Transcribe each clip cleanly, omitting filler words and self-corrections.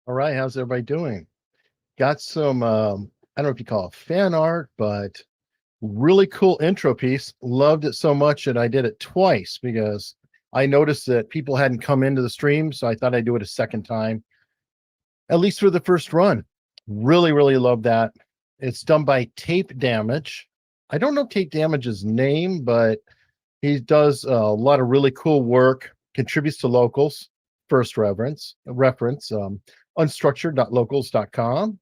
All right, how's everybody doing? Got some, I don't know if you call it fan art, but really cool intro piece. Loved it so much that I did it twice because I noticed that people hadn't come into the stream, so I thought I'd do it a second time, at least for the first run. Really, really love that. It's done by Tape Damage. I don't know Tape Damage's name, but he does a lot of really cool work, contributes to locals, first reference, unstructured.locals.com.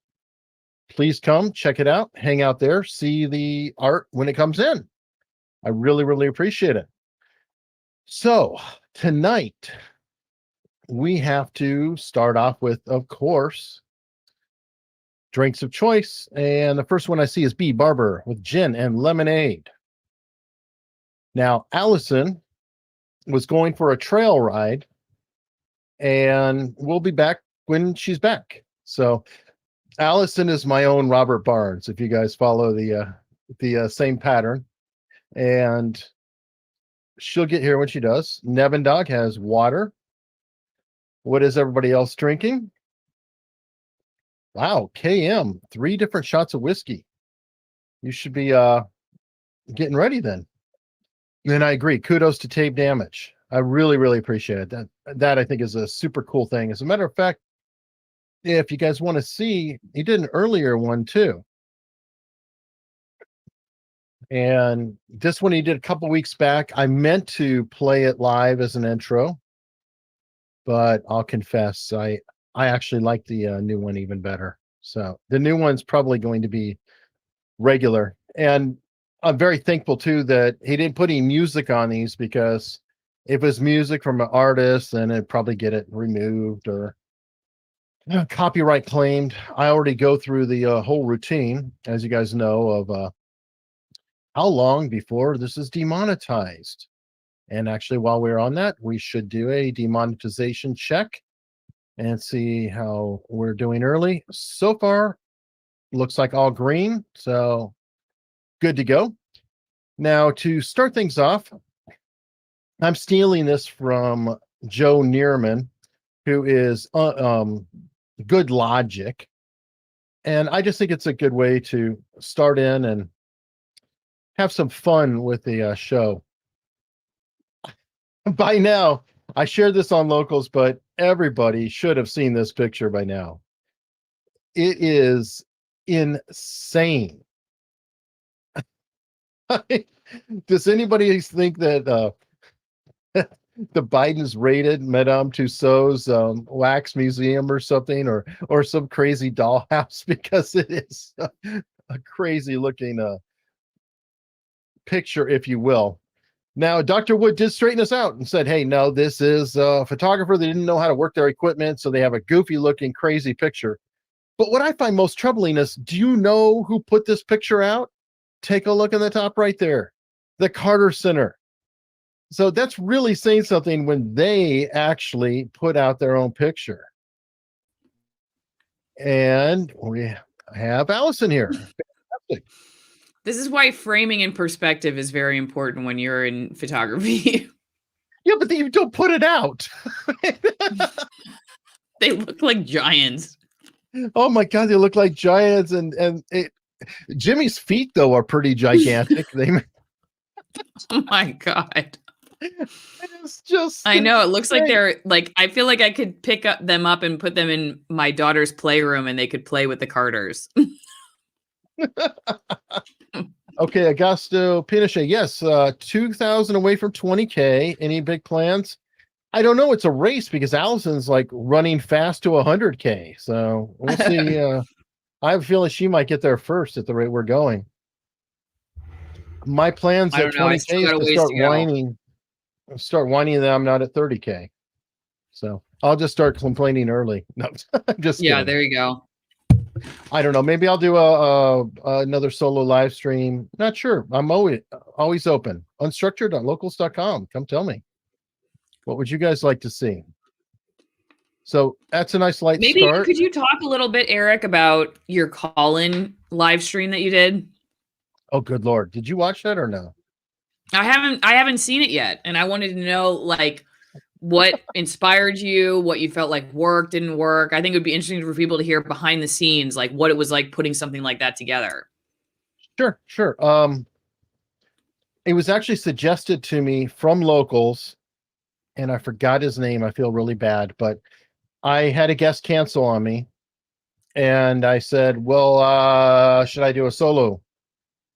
Please come check it out, hang out there, see the art when it comes in. I really, really appreciate it. So tonight we have to start off with, of course, drinks of choice. And the first one I see is B Barber with gin and lemonade. Now, Allison was going for a trail ride, and we'll be back when she's back. So Allison is my own Robert Barnes, if you guys follow the same pattern, and she'll get here when she does. Nevin Dog has water. What is everybody else drinking? Wow, KM, 3 different shots of whiskey. You should be getting ready then. And I agree. Kudos to Tape Damage. I really, really appreciate it. That I think is a super cool thing. As a matter of fact, if you guys want to see, he did an earlier one too. And this one he did a couple weeks back. I meant to play it live as an intro, but I'll confess, I actually like the new one even better. So the new one's probably going to be regular. And I'm very thankful too that he didn't put any music on these, because if it was music from an artist, then it'd probably get it removed or copyright claimed. I already go through the whole routine, as you guys know, of how long before this is demonetized. And actually, while we're on that, we should do a demonetization check and see how we're doing early. So far, looks like all green, so good to go. Now, to start things off, I'm stealing this from Joe Neerman, who is Good Logic. And I just think it's a good way to start in and have some fun with the show. By now, I shared this on Locals, but everybody should have seen this picture by now. It is insane. Does anybody think that the Bidens raided Madame Tussauds wax museum or something, or some crazy dollhouse? Because it is a crazy looking picture, if you will. Now, Dr. Wood did straighten us out and said, hey, no, this is a photographer. They didn't know how to work their equipment, so they have a goofy looking crazy picture. But what I find most troubling is, do you know who put this picture out? Take a look in the top right there, the Carter Center. So that's really saying something when they actually put out their own picture. And we have Allison here. Fantastic. This is why framing and perspective is very important when you're in photography. Yeah, but you don't put it out. They look like giants. Oh my God, they look like giants, and Jimmy's feet though are pretty gigantic. Oh my God. It's just, I know, it looks like they're like, I feel like I could pick them up and put them in my daughter's playroom and they could play with the Carters. Okay, Augusto Pinochet, yes, 2,000 away from 20K. Any big plans? I don't know. It's a race because Allison's like running fast to 100K. So we'll see. I have a feeling she might get there first at the rate we're going. My plans at 20K is to start whining that I'm not at 30K. So I'll just start complaining early. No, I'm just kidding. Yeah, there you go. I don't know. Maybe I'll do another solo live stream. Not sure. I'm always open. Unstructured.locals.com. Come tell me. What would you guys like to see? So that's a nice light Maybe start. Could you talk a little bit, Eric, about your call-in live stream that you did? Oh, good Lord. Did you watch that or no? I haven't seen it yet. And I wanted to know, like, what inspired you, what you felt like worked, didn't work. I think it would be interesting for people to hear behind the scenes, like what it was like putting something like that together. Sure. It was actually suggested to me from locals, and I forgot his name. I feel really bad, but I had a guest cancel on me, and I said, well, should I do a solo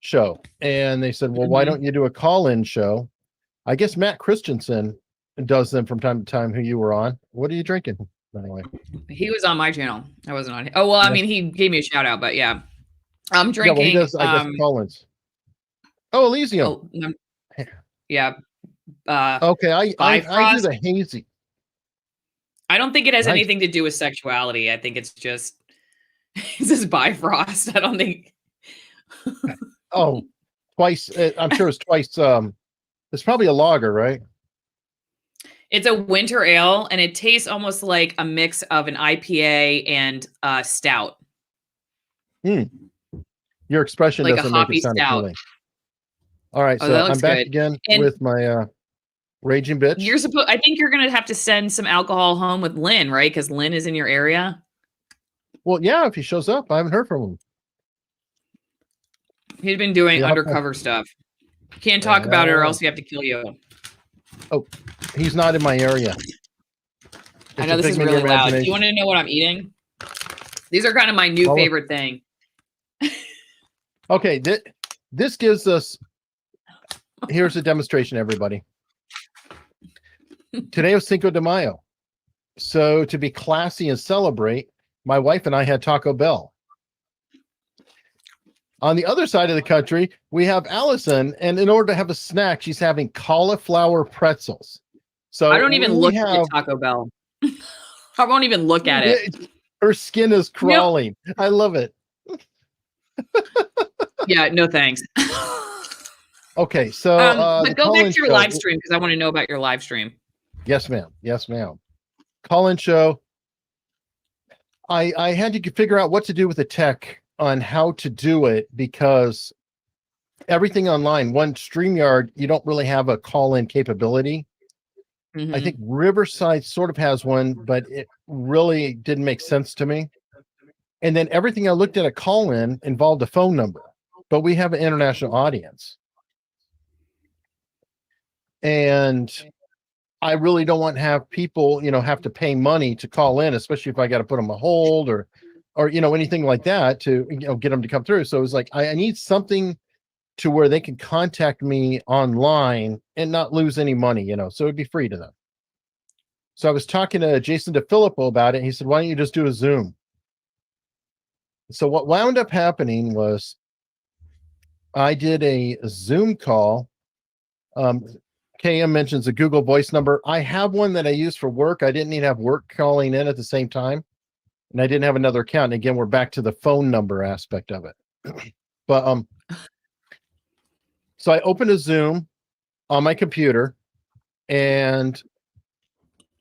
show? And they said, well, why don't you do a call-in show? I guess Matt Christensen does them from time to time, who you were on. What are you drinking, by the way? He was on my channel. I wasn't on. Oh, well, I mean, he gave me a shout out, but yeah. I'm drinking. Yeah, well, he does, I guess, call-ins. Oh, Elysium. Oh, yeah. Okay, I do the hazy. I don't think it has anything to do with sexuality. I think it's just Bifrost. I don't think. Oh, twice. I'm sure it's twice. It's probably a lager, right? It's a winter ale, and it tastes almost like a mix of an IPA and stout. Your expression like doesn't a hoppy make it sound stout. appealing. All right, so I'm back again with my raging bitch. I think you're gonna have to send some alcohol home with Lynn, right? Because Lynn is in your area. Well, yeah, if he shows up, I haven't heard from him. He's been doing undercover stuff. Can't talk about it, or else we have to kill you. Oh, he's not in my area. I know this is really loud. Do you want to know what I'm eating? These are kind of my new favorite thing. Okay, this gives us. Here's a demonstration, everybody. Today was Cinco de Mayo. So to be classy and celebrate, my wife and I had Taco Bell. On the other side of the country, we have Allison, and in order to have a snack, she's having cauliflower pretzels. So I don't even look at Taco Bell. I won't even look at it. Her skin is crawling. Yep. I love it. Yeah, no thanks. Okay, so but go back to your live stream, because I want to know about your live stream. Yes, ma'am. Yes, ma'am. Call-in show. I had to figure out what to do with the tech on how to do it, because everything online, one StreamYard, you don't really have a call-in capability. I think Riverside sort of has one, but it really didn't make sense to me. And then everything I looked at a call-in involved a phone number, but we have an international audience. And I really don't want to have people, have to pay money to call in, especially if I got to put them on hold or anything like that to, get them to come through. So it was like, I need something to where they can contact me online and not lose any money, so it'd be free to them. So I was talking to Jason DeFilippo about it. And he said, why don't you just do a Zoom? So what wound up happening was I did a Zoom call. KM mentions a Google Voice number. I have one that I use for work. I didn't need to have work calling in at the same time. And I didn't have another account. And again, we're back to the phone number aspect of it. But so I opened a Zoom on my computer, and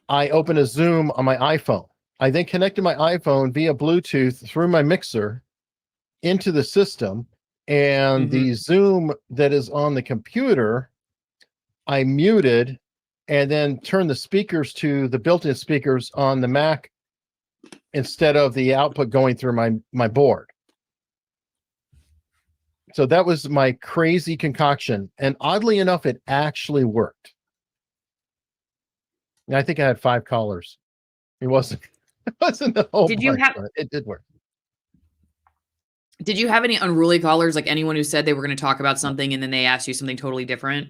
I opened a Zoom on my iPhone. I then connected my iPhone via Bluetooth through my mixer into the system, and the Zoom that is on the computer, I muted and then turned the speakers to the built-in speakers on the Mac instead of the output going through my board. So that was my crazy concoction. And oddly enough, it actually worked. And I think I had 5 callers. It wasn't the whole bunch, but it did work. Did you have any unruly callers, like anyone who said they were going to talk about something and then they asked you something totally different?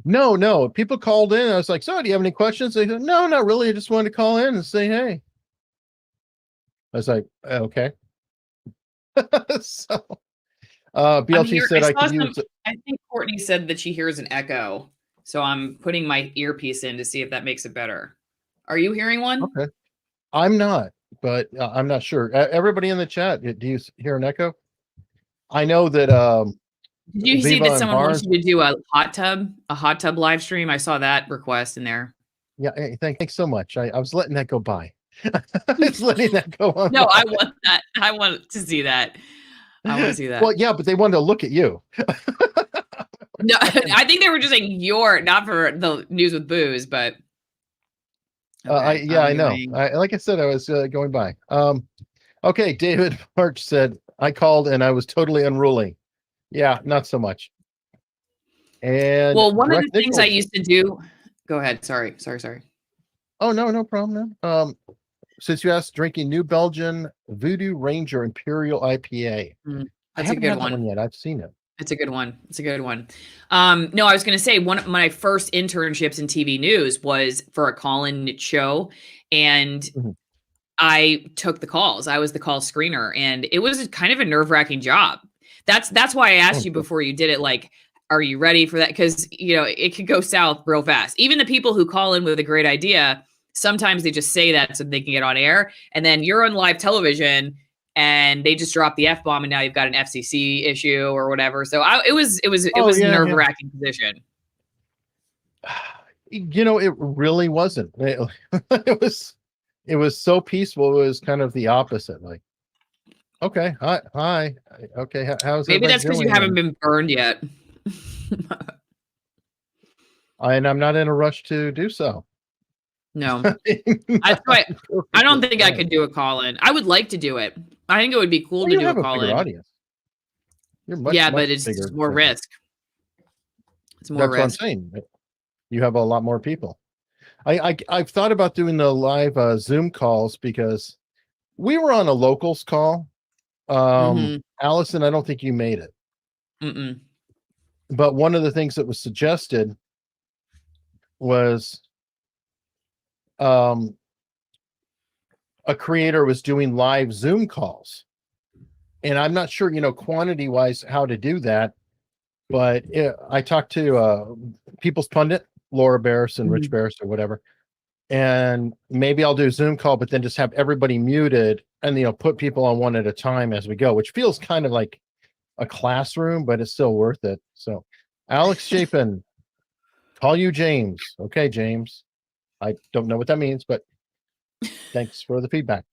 No. People called in. I was like, so do you have any questions? They said, no, not really. I just wanted to call in and say, hey. I was like, okay. So BLT said I could use it. I think Courtney said that she hears an echo. So I'm putting my earpiece in to see if that makes it better. Are you hearing one? Okay. I'm not, but I'm not sure. Everybody in the chat, do you hear an echo? I know that did you see that someone wants you to do a hot tub live stream? I saw that request in there. Yeah, hey, thanks so much. I was letting that go by. I was letting that go on. No, I want that. I want to see that. I want to see that. Well, yeah, but they wanted to look at you. No, I think they were just saying not for the news with booze, but Okay, I I'm know. doing. Like I said, I was going by. Okay, David March said I called and I was totally unruly. Yeah, not so much. And Well, one of Breck the things I Nichols. used to do. Go ahead. Sorry. Oh no, no problem. No. Since you asked, drinking New Belgian Voodoo Ranger Imperial IPA. Mm, I that's a haven't good had that one one. yet. I've seen it. It's a good one. It's a good one. No, I was going to say one of my first internships in TV news was for a call-in show, and Mhm. I took the calls. I was the call screener, and it was kind of a nerve-wracking job. That's why I Oh, asked you sure. before you did it, like, are you ready for that? Because it could go south real fast. Even the people who call in with a great idea, sometimes they just say that so they can get on air, and then you're on live television and they just drop the F-bomb and now you've got an FCC issue or whatever. So it was Oh a yeah, yeah. nerve-wracking position. It really wasn't. It was so peaceful. It was kind of the opposite. Like, okay, hi. Okay, how's Maybe everybody that's because you doing? haven't been burned yet. And I'm not in a rush to do so. No. That's why I don't Perfectly think I fine. could do a call-in. I would like to do it. I think it would be cool Well, to you do a have a bigger call-in. audience. You're much, Yeah, much but it's bigger. just more risk. It's more That's what I'm risk. saying. You have a lot more people. I've thought about doing the live Zoom calls because we were on a locals call. Mhm. Allison, I don't think you made it. Mm-mm. But one of the things that was suggested was um, a creator was doing live Zoom calls. And I'm not sure, quantity wise, how to do that. But I talked to People's Pundit, Laura Barris and Rich Mhm. Barris or whatever. And maybe I'll do a Zoom call, but then just have everybody muted and, put people on one at a time as we go, which feels kind of like a classroom, but it's still worth it. So, Alex Chapin, call you James. Okay, James. I don't know what that means, but thanks for the feedback.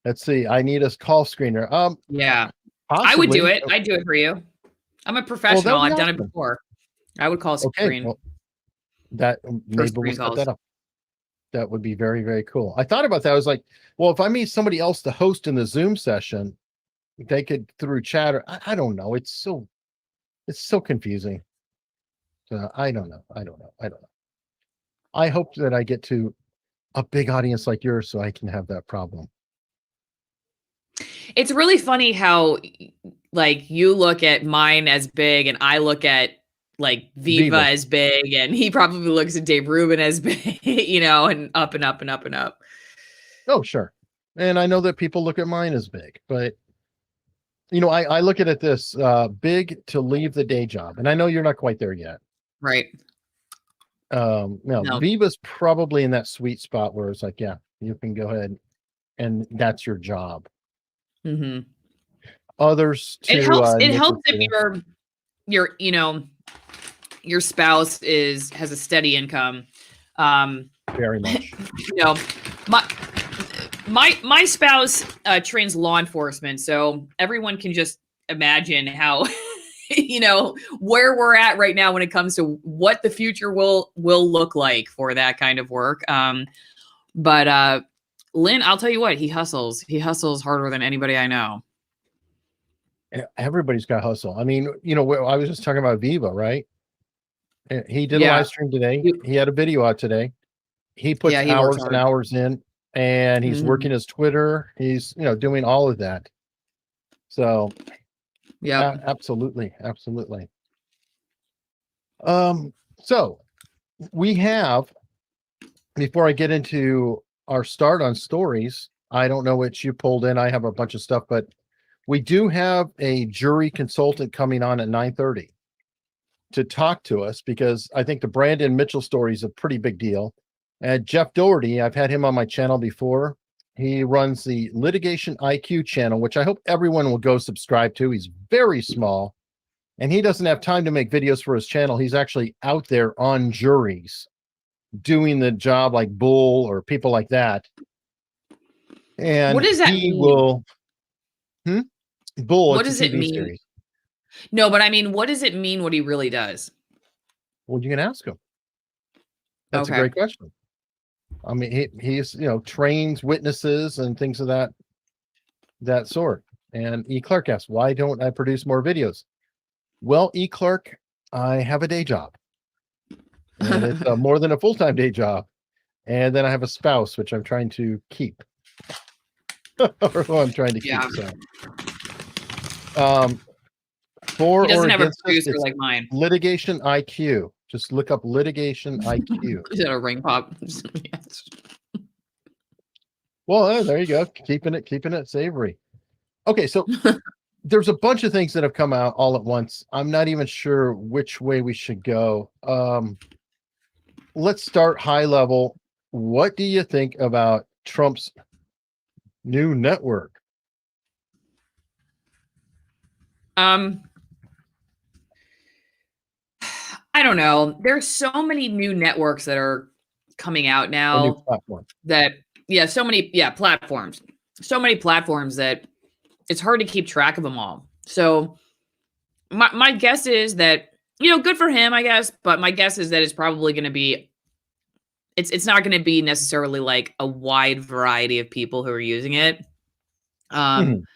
Let's see. I need a call screener. Yeah. I would do Possibly. it. I'd do it for you. I'm a Well, that professional. would be I've done it awesome. before. I would call Okay. screen Well, that for maybe we'll screen set calls. that up. That would be very, very cool. I thought about that. I was like, well, if I meet somebody else to host in the Zoom session, they could through chat or I don't know. It's so confusing. I don't know. I don't know. I hope that I get to a big audience like yours so I can have that problem. It's really funny how like you look at mine as big and I look at like Viva Viva. as big and he probably looks at Dave Rubin as big, and up and up and up and up. Oh, sure. And I know that people look at mine as big, but I look at it this big to leave the day job. And I know you're not quite there yet. Right. No, No. Viva's probably in that sweet spot where it's like, yeah, you can go ahead and that's your job. Mhm. Others It to helps if nitty-gritty. your spouse has a steady income. Very much. You know, my my spouse trains law enforcement, so everyone can just imagine how where we're at right now when it comes to what the future will look like for that kind of work. But Lynn, I'll tell you what, he hustles. He hustles harder than anybody I know. Everybody's got hustle. I mean, I was just talking about Viva, right? He did a Yeah. live stream today. You- He had a video out today. He puts yeah, he works hours and hard. hours in, and he's Mhm. working his Twitter. He's, doing all of that. So, Yep. absolutely, absolutely. So we have, before I get into our start on stories, I don't know what you pulled in. I have a bunch of stuff, but we do have a jury consultant coming on at 9:30 to talk to us because I think the Brandon Mitchell story is a pretty big deal. And Jeff Dougherty, I've had him on my channel before. He runs the Litigation IQ channel, which I hope everyone will go subscribe to. He's very small and he doesn't have time to make videos for his channel. He's actually out there on juries doing the job like Bull or people like that. What And does that he mean? will, Bull, What it's a does it TV mean? series. No, but I mean, what does it mean what he really does? Well, you can ask him. That's a Okay. great question. I mean, he's trains witnesses and things of that sort. And eClerk asks, why don't I produce more videos? Well, eClerk, I have a day job, and it's more than a full-time day job. And then I have a spouse, which I'm trying to keep. Or who I'm trying to keep. Yeah. So, for He doesn't or have a against this, producer it's like mine. litigation IQ. Just look up litigation IQ. Is that a ring pop? Yes. Well, there you go. Keeping it savory. Okay, so there's a bunch of things that have come out all at once. I'm not even sure which way we should go. Let's start high level. What do you think about Trump's new network? I don't know. There's so many new networks that are coming out A new now platform. that so many platforms. So many platforms that it's hard to keep track of them all. So my guess is that, good for him, I guess, but my guess is that it's probably going to be it's not going to be necessarily like a wide variety of people who are using it. And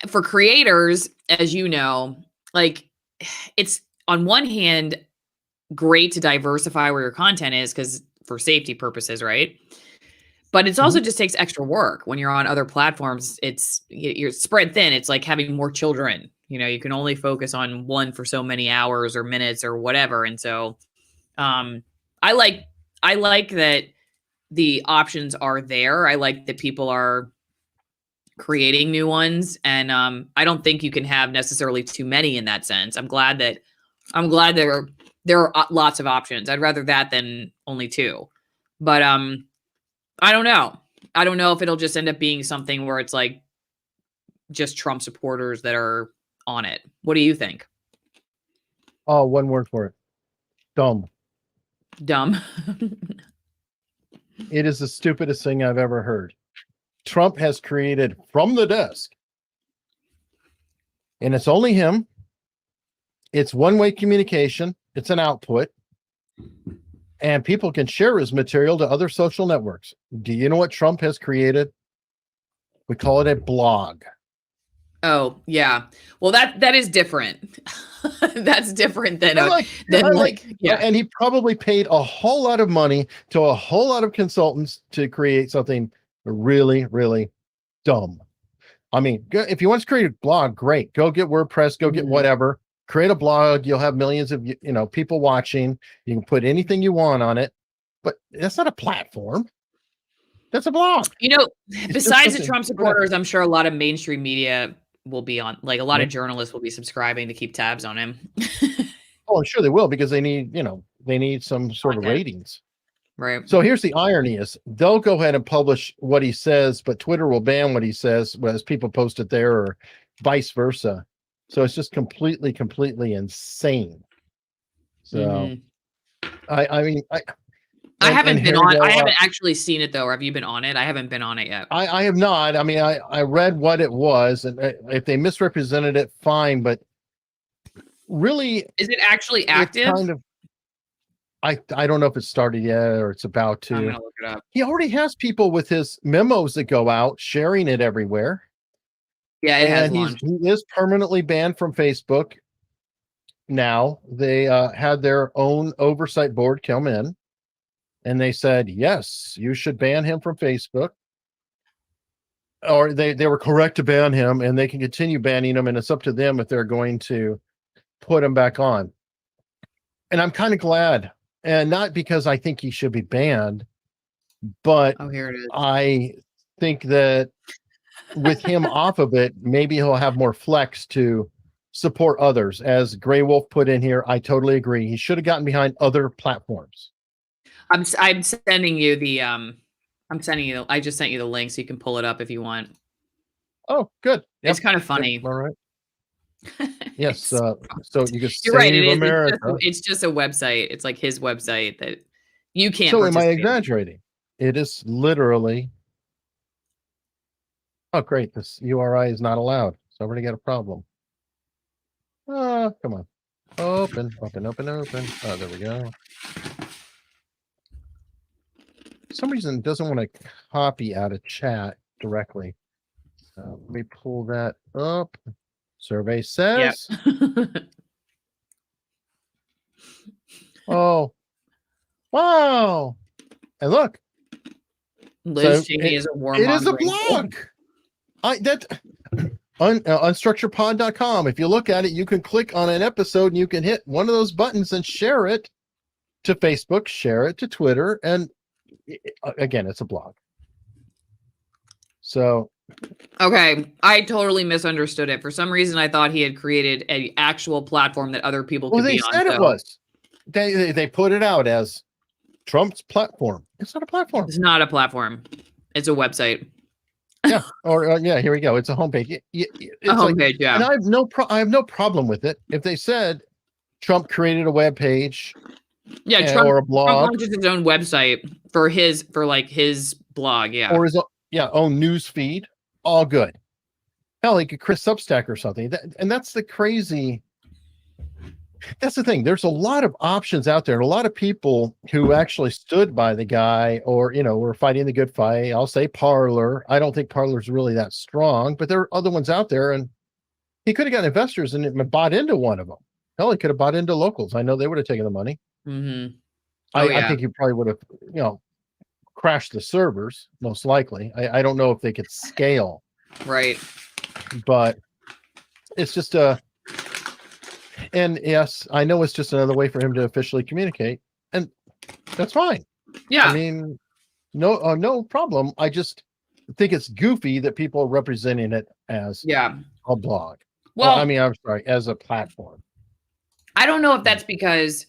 for creators, as you know, like, it's on one hand great to diversify where your content is because for safety purposes, right? But it's also just takes extra work when you're on other platforms. You're spread thin. It's like having more children. You can only focus on one for so many hours or minutes or whatever. And so, I like that the options are there. I like that people are creating new ones, and I don't think you can have necessarily too many in that sense. I'm glad there are lots of options. I'd rather that than only two. But I don't know. I don't know if it'll just end up being something where it's like just Trump supporters that are on it. What do you think? Oh, one word for it. Dumb. Dumb. It is the stupidest thing I've ever heard. Trump has created from the desk, and it's only him. It's one-way communication. It's an output, and people can share his material to other social networks. Do you know what Trump has created? We call it a blog. Oh, yeah. Well, that is different. That's different than yeah. And he probably paid a whole lot of money to a whole lot of consultants to create something really, really dumb. I mean, if you want to create a blog, great. Go get WordPress, go get whatever. Create a blog. You'll have millions of people watching. You can put anything you want on it, but that's not a platform. That's a blog. Besides the Trump supporters, I'm sure a lot of mainstream media will be on, like a lot of journalists will be subscribing to keep tabs on him. Oh, I'm sure they will, because they need some sort of ratings. Right. So here's the irony is they'll go ahead and publish what he says, but Twitter will ban what he says as people post it there, or vice versa. So it's just completely insane. So I mean, I haven't been on. I haven't actually seen it though. Or have you been on it? I haven't been on it yet. I have not. I mean, I read what it was, and if they misrepresented it, fine. But really, is it actually active? Kind of. I don't know if it started yet or it's about to. I'm gonna look it up. He already has people with his memos that go out sharing it everywhere. Yeah, it has launched. He is permanently banned from Facebook. Now they had their own oversight board come in, and they said, yes, you should ban him from Facebook. Or they were correct to ban him, and they can continue banning him, and it's up to them if they're going to put him back on. And I'm kind of glad, and not because I think he should be banned, but here it is. I think that with him off of it, maybe he'll have more flex to support others. As Grey Wolf put in here, I totally agree. He should have gotten behind other platforms. I'm sending you the I just sent you the link so you can pull it up if you want. Oh, good. Yep. It's kind of funny. Yep. All right. Yes. So you can you're right. It's just a website. It's like his website that you can't. So am I exaggerating? It is literally. Oh, great. This URI is not allowed. So we're going to get a problem. Come on. Open. Oh, there we go. For some reason, it doesn't want to copy out of chat directly. Let me pull that up. Survey says. Oh, wow. And look. Liz Cheney is a warmongering. It is a blog. Unstructuredpod.com. If you look at it, you can click on an episode and you can hit one of those buttons and share it to Facebook, share it to Twitter, and again, it's a blog. So, okay, I totally misunderstood it. For some reason, I thought he had created an actual platform that other people could be on. They said it was. They put it out as Trump's platform. It's not a platform. It's not a platform. It's a website. Yeah. Or here we go. It's a homepage. It's a homepage. Yeah. And I have no problem with it. If they said Trump created a web page, Trump, or a blog, Trump launches his own website for his blog, or his own news feed, all good. Hell, he could Chris Substack or something. That's the crazy. That's the thing. There's a lot of options out there. A lot of people who actually stood by the guy, or were fighting the good fight. I'll say Parler. I don't think Parler's really that strong, but there are other ones out there, and he could have got investors and bought into one of them. Hell, he could have bought into Locals. I know they would have taken the money. Mm-hmm. I think he probably would have, crashed the servers, most likely. I don't know if they could scale. Right. But it's just and yes, I know it's just another way for him to officially communicate, and that's fine. Yeah. I mean, no problem. I just think it's goofy that people are representing it as a blog. Well, I'm sorry, as a platform. I don't know if that's because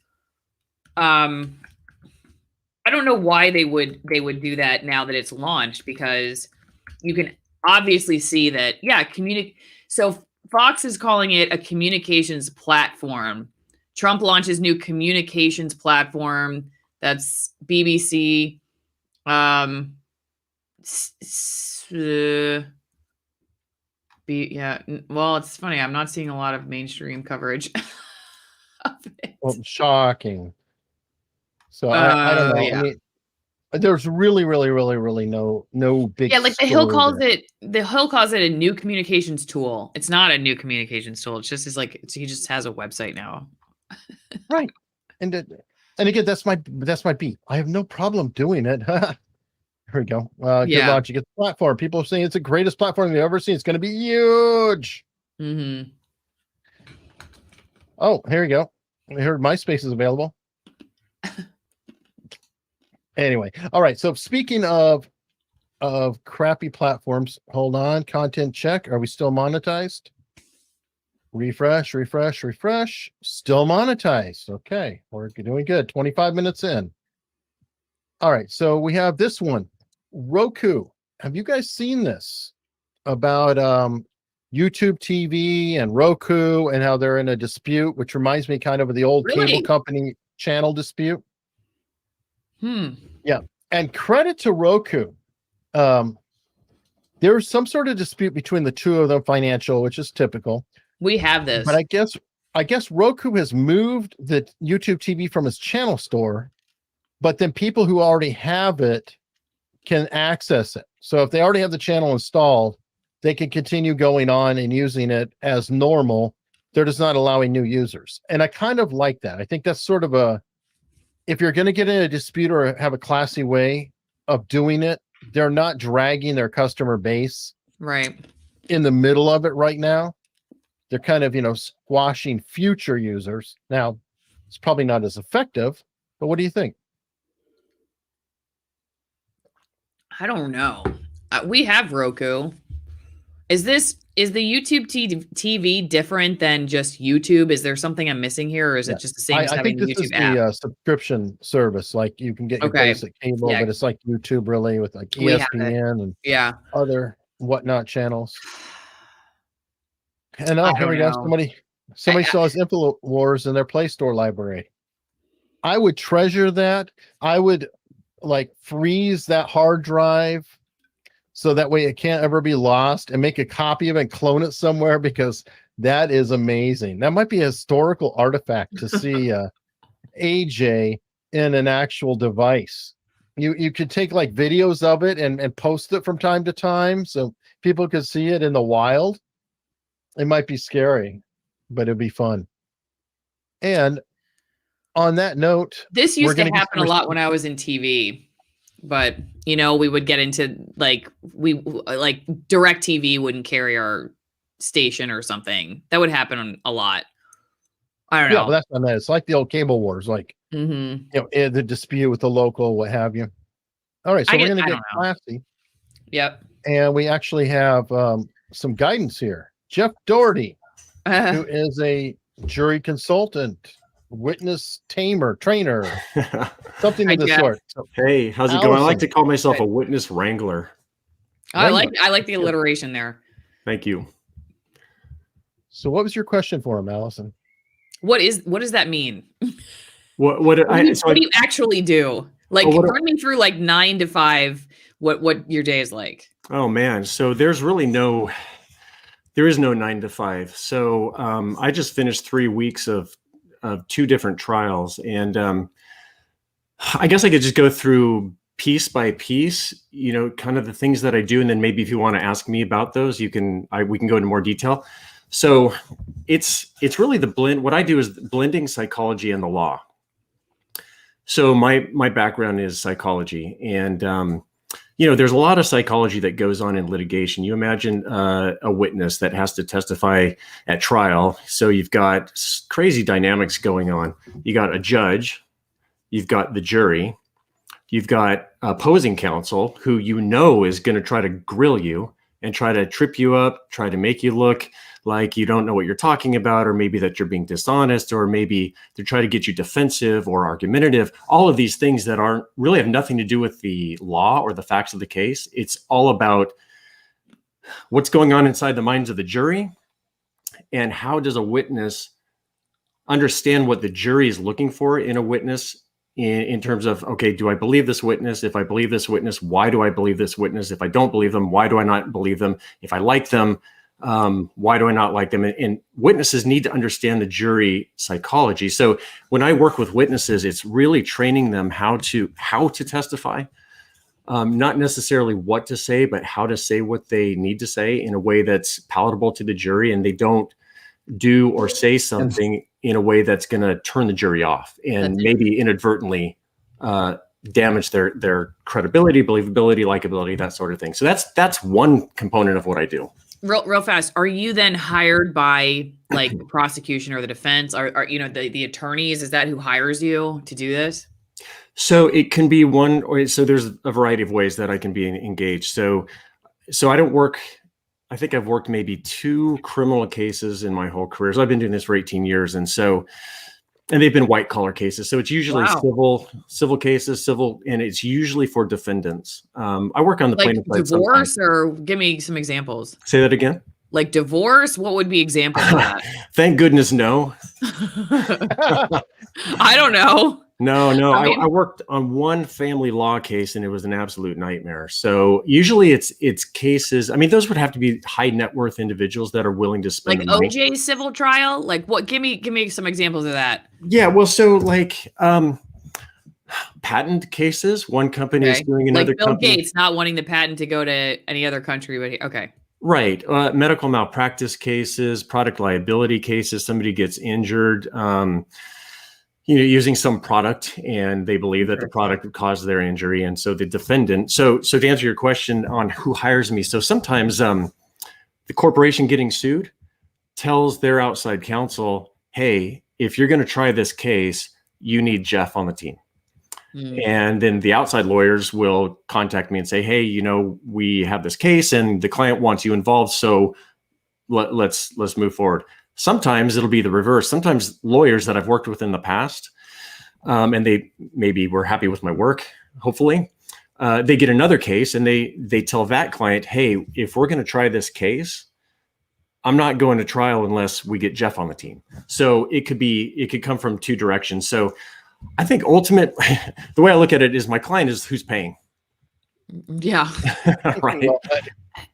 I don't know why they would do that now that it's launched, because you can obviously see that so Fox is calling it a communications platform. Trump launches new communications platform. That's BBC. Well, it's funny. I'm not seeing a lot of mainstream coverage of it. Well, shocking. So I don't know. Yeah. I mean, there's really no big. Yeah, like the Hill calls it a new communications tool. It's not a new communications tool. It's just he just has a website now. Right. And again, that's my beat. I have no problem doing it. Here we go. Good launch. You get the platform. People are saying it's the greatest platform you've ever seen. It's going to be huge. Mm-hmm. Oh, here we go. I heard MySpace is available. Anyway, all right. So speaking of crappy platforms, hold on. Content check. Are we still monetized? Refresh. Still monetized. Okay, we're doing good. 25 minutes in. All right. So we have this one, Roku. Have you guys seen this about YouTube TV and Roku and how they're in a dispute, which reminds me kind of the old cable company channel dispute? Yeah. And credit to Roku. There's some sort of dispute between the two of them, financial, which is typical. We have this. But I guess Roku has moved the YouTube TV from its channel store, but then people who already have it can access it. So if they already have the channel installed, they can continue going on and using it as normal. They're just not allowing new users. And I kind of like that. I think that's sort of if you're going to get in a dispute or have a classy way of doing it, they're not dragging their customer base in the middle of it right now. They're kind of, squashing future users. Now, it's probably not as effective, but what do you think? I don't know. We have Roku. Is the YouTube TV different than just YouTube? Is there something I'm missing here, or is it just the same as having the YouTube app? The subscription service. Like you can get your basic cable, but it's like YouTube really with like ESPN and other whatnot channels. And here we go. Somebody saw his InfoWars in their Play Store library. I would treasure that. I would freeze that hard drive so that way it can't ever be lost, and make a copy of it and clone it somewhere, because That is amazing. That might be a historical artifact to see AJ in an actual device. You could take like videos of it and post it from time to time so people could see it in the wild. It might be scary, but it'd be fun. And on that note, this used to happen a lot when I was in TV, but we would get into like Direct TV wouldn't carry our station or something. That would happen a lot. I don't know. Yeah, but that's not that. It's like the old cable wars, like the dispute with the local, what have you. All right, so we're going to get classy. Yep. And we actually have some guidance here. Jeff Dougherty, who is a jury consultant, witness tamer, trainer, something of the sort. So, hey, how's it going? I like to call myself a witness wrangler. I like the alliteration there. Thank you. So what was your question for him, Allison? What does that mean? What do you actually do? Like, run me through like 9 to 5. What your day is like? Oh man, so there is no 9 to 5. So I just finished 3 weeks of 2 different trials, and I guess I could just go through piece by piece, kind of the things that I do, and then maybe if you want to ask me about those, we can go into more detail. So it's really the blend. What I do is blending psychology and the law. So my background is psychology, and there's a lot of psychology that goes on in litigation. You imagine a witness that has to testify at trial. So you've got crazy dynamics going on. You got a judge, you've got the jury, you've got opposing counsel who is going to try to grill you and try to trip you up, try to make you look like you don't know what you're talking about, or maybe that you're being dishonest, or maybe they're trying to get you defensive or argumentative. All of these things that really have nothing to do with the law or the facts of the case. It's all about what's going on inside the minds of the jury, and how does a witness understand what the jury is looking for in a witness, in terms of, okay, do I believe this witness? If I believe this witness, why do I believe this witness? If I don't believe them, why do I not believe them? If I like them, why do I not like them? And witnesses need to understand the jury psychology. So when I work with witnesses, it's really training them how to testify, not necessarily what to say, but how to say what they need to say in a way that's palatable to the jury, and they don't do or say something in a way that's going to turn the jury off and maybe inadvertently damage their credibility, believability, likability, that sort of thing. So that's one component of what I do. Real fast. Are you then hired by like the prosecution or the defense? Are the attorneys? Is that who hires you to do this? So it can be one, so there's a variety of ways that I can be engaged. So I don't work. I think I've worked maybe 2 criminal cases in my whole career. So I've been doing this for 18 years. And they've been white collar cases. So it's usually civil cases, and it's usually for defendants. I work on the plaintiff side. Divorce, or give me some examples. Say that again. Like divorce, what would be examples of that? Thank goodness, no. I don't know. No. I worked on one family law case, and it was an absolute nightmare. So usually it's cases. I mean, those would have to be high net worth individuals that are willing to spend like OJ's civil trial. Like what? Give me some examples of that. Yeah, well, so like patent cases. One company is doing another. Like Bill Gates not wanting the patent to go to any other country, but okay. Right. Medical malpractice cases, product liability cases. Somebody gets injured. Using some product, and they believe that the product would cause their injury. And so the defendant, so to answer your question on who hires me. So sometimes the corporation getting sued tells their outside counsel, hey, if you're going to try this case, you need Jeff on the team. And then the outside lawyers will contact me and say, hey, we have this case and the client wants you involved. So let's move forward. Sometimes it'll be the reverse. Sometimes lawyers that I've worked with in the past, and they maybe were happy with my work, hopefully, they get another case and they tell that client, hey, if we're going to try this case, I'm not going to trial unless we get Jeff on the team. So it could come from 2 directions. So I think the way I look at it is my client is who's paying. Yeah. Right.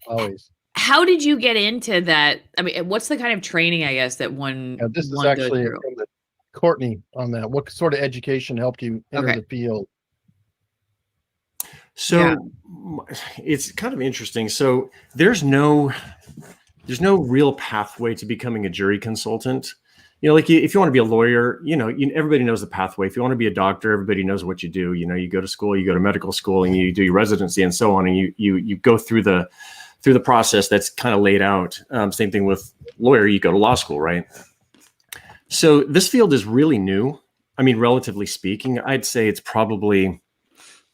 Always. how did you get into that? I mean, what's the kind of training, I guess, that one This is one goes actually through? from Courtney on that. What sort of education helped you enter Okay. the field? So it's kind of interesting. So there's no real pathway to becoming a jury consultant. Like if you want to be a lawyer, everybody knows the pathway. If you want to be a doctor, everybody knows what you do. You go to school, you go to medical school, and you do your residency and so on, and you go through the process that's kind of laid out. Same thing with lawyer, you go to law school, right? So this field is really new. I mean, relatively speaking, I'd say it's probably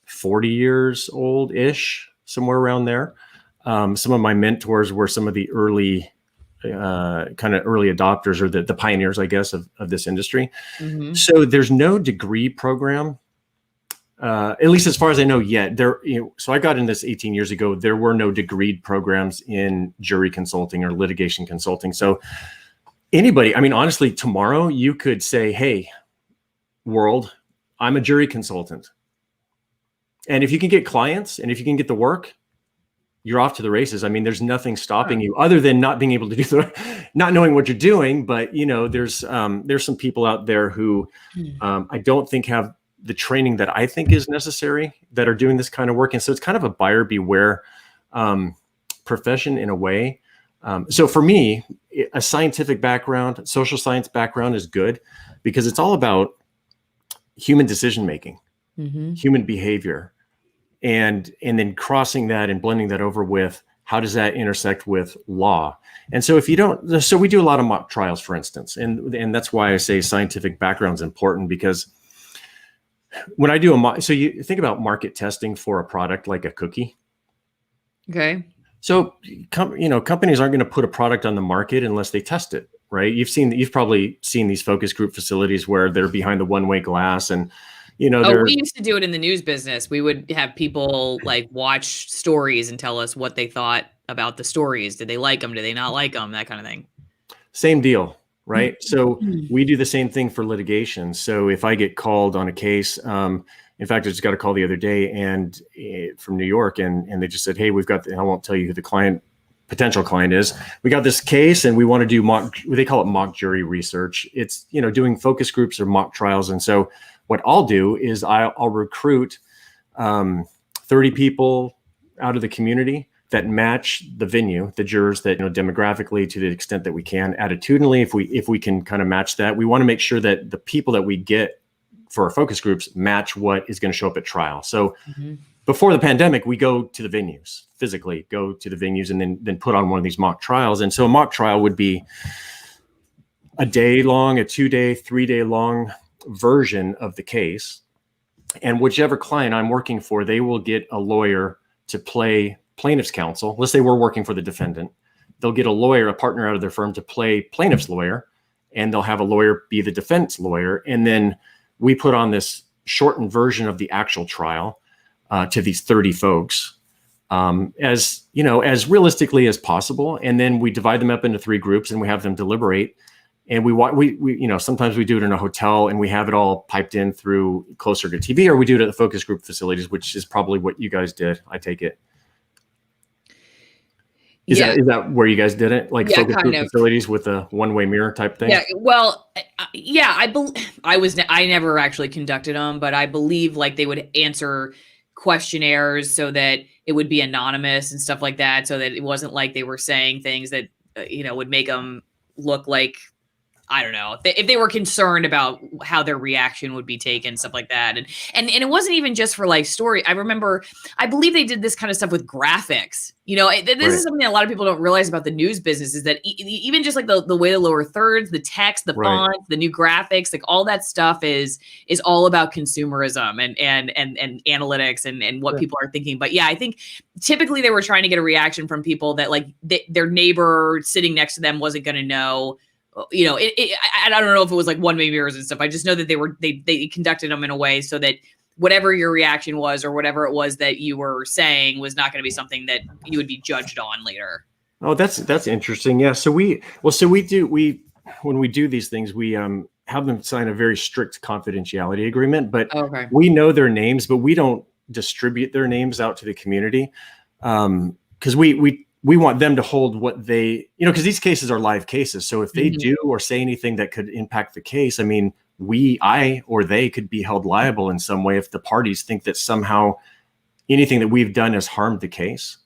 40 years old-ish, somewhere around there. Some of my mentors were some of the early adopters, or the pioneers, I guess, of this industry. Mm-hmm. So there's no degree program, at least as far as I know yet. So I got in this 18 years ago. There were no degreed programs in jury consulting or litigation consulting. So anybody, I mean, honestly, tomorrow you could say, "Hey, world, I'm a jury consultant." And if you can get clients and if you can get the work, you're off to the races. I mean, there's nothing stopping you other than not being able to do not knowing what you're doing. But there's some people out there who I don't think have the training that I think is necessary that are doing this kind of work. And so it's kind of a buyer beware profession in a way. So for me, a scientific background, social science background is good because it's all about human decision making, human behavior. And then crossing that and blending that over with how does that intersect with law? And so so we do a lot of mock trials, for instance, and that's why I say scientific background is important, because when I do so you think about market testing for a product like a cookie. Okay. So companies aren't going to put a product on the market unless they test it, right? You've probably seen these focus group facilities where they're behind the one-way glass and. We used to do it in the news business. We would have people watch stories and tell us what they thought about the stories. Did they like them? Did they not like them? That kind of thing. Same deal, right? So we do the same thing for litigation. So if I get called on a case, in fact, I just got a call the other day and from New York, and they just said, "Hey, we've got," I won't tell you who the potential client is. "We got this case and we want to do they call it mock jury research. It's, doing focus groups or mock trials." And so what I'll do is I'll recruit 30 people out of the community that match the venue, the jurors that, demographically to the extent that we can, attitudinally, if we can kind of match that. We want to make sure that the people that we get for our focus groups match what is going to show up at trial. So before the pandemic, we go to the venues, physically go to the venues and then put on one of these mock trials. And so a mock trial would be a day long, a 2-day, 3-day long version of the case, and whichever client I'm working for, they will get a lawyer to play plaintiff's counsel. Let's say we're working for the defendant. They'll get a lawyer, a partner out of their firm, to play plaintiff's lawyer, and they'll have a lawyer be the defense lawyer. And then we put on this shortened version of the actual trial to these 30 folks, as realistically as possible. And then we divide them up into 3 groups and we have them deliberate. And we sometimes we do it in a hotel and we have it all piped in through closed circuit TV, or we do it at the focus group facilities, which is probably what you guys did. I take it. Is that where you guys did it? Focus group facilities with a one-way mirror type thing? Yeah. Well, I never actually conducted them, but I believe they would answer questionnaires so that it would be anonymous and stuff like that, so that it wasn't like they were saying things that would make them look like, I don't know, if they were concerned about how their reaction would be taken, stuff like that. And it wasn't even just for story. I believe they did this kind of stuff with graphics. This is something that a lot of people don't realize about the news business, is that even just the way the lower thirds, the text, the font, the new graphics, all that stuff is all about consumerism and analytics and what people are thinking. But yeah, I think typically they were trying to get a reaction from people that their neighbor sitting next to them wasn't going to know. I don't know if it was one-way mirrors and stuff. I just know that they conducted them in a way so that whatever your reaction was or whatever it was that you were saying was not going to be something that you would be judged on later. Oh, that's interesting. Yeah. So when we do these things, we have them sign a very strict confidentiality agreement, but we know their names, but we don't distribute their names out to the community. Because we we want them to hold what they, because these cases are live cases. So if they do or say anything that could impact the case, I mean, I or they could be held liable in some way if the parties think that somehow anything that we've done has harmed the case.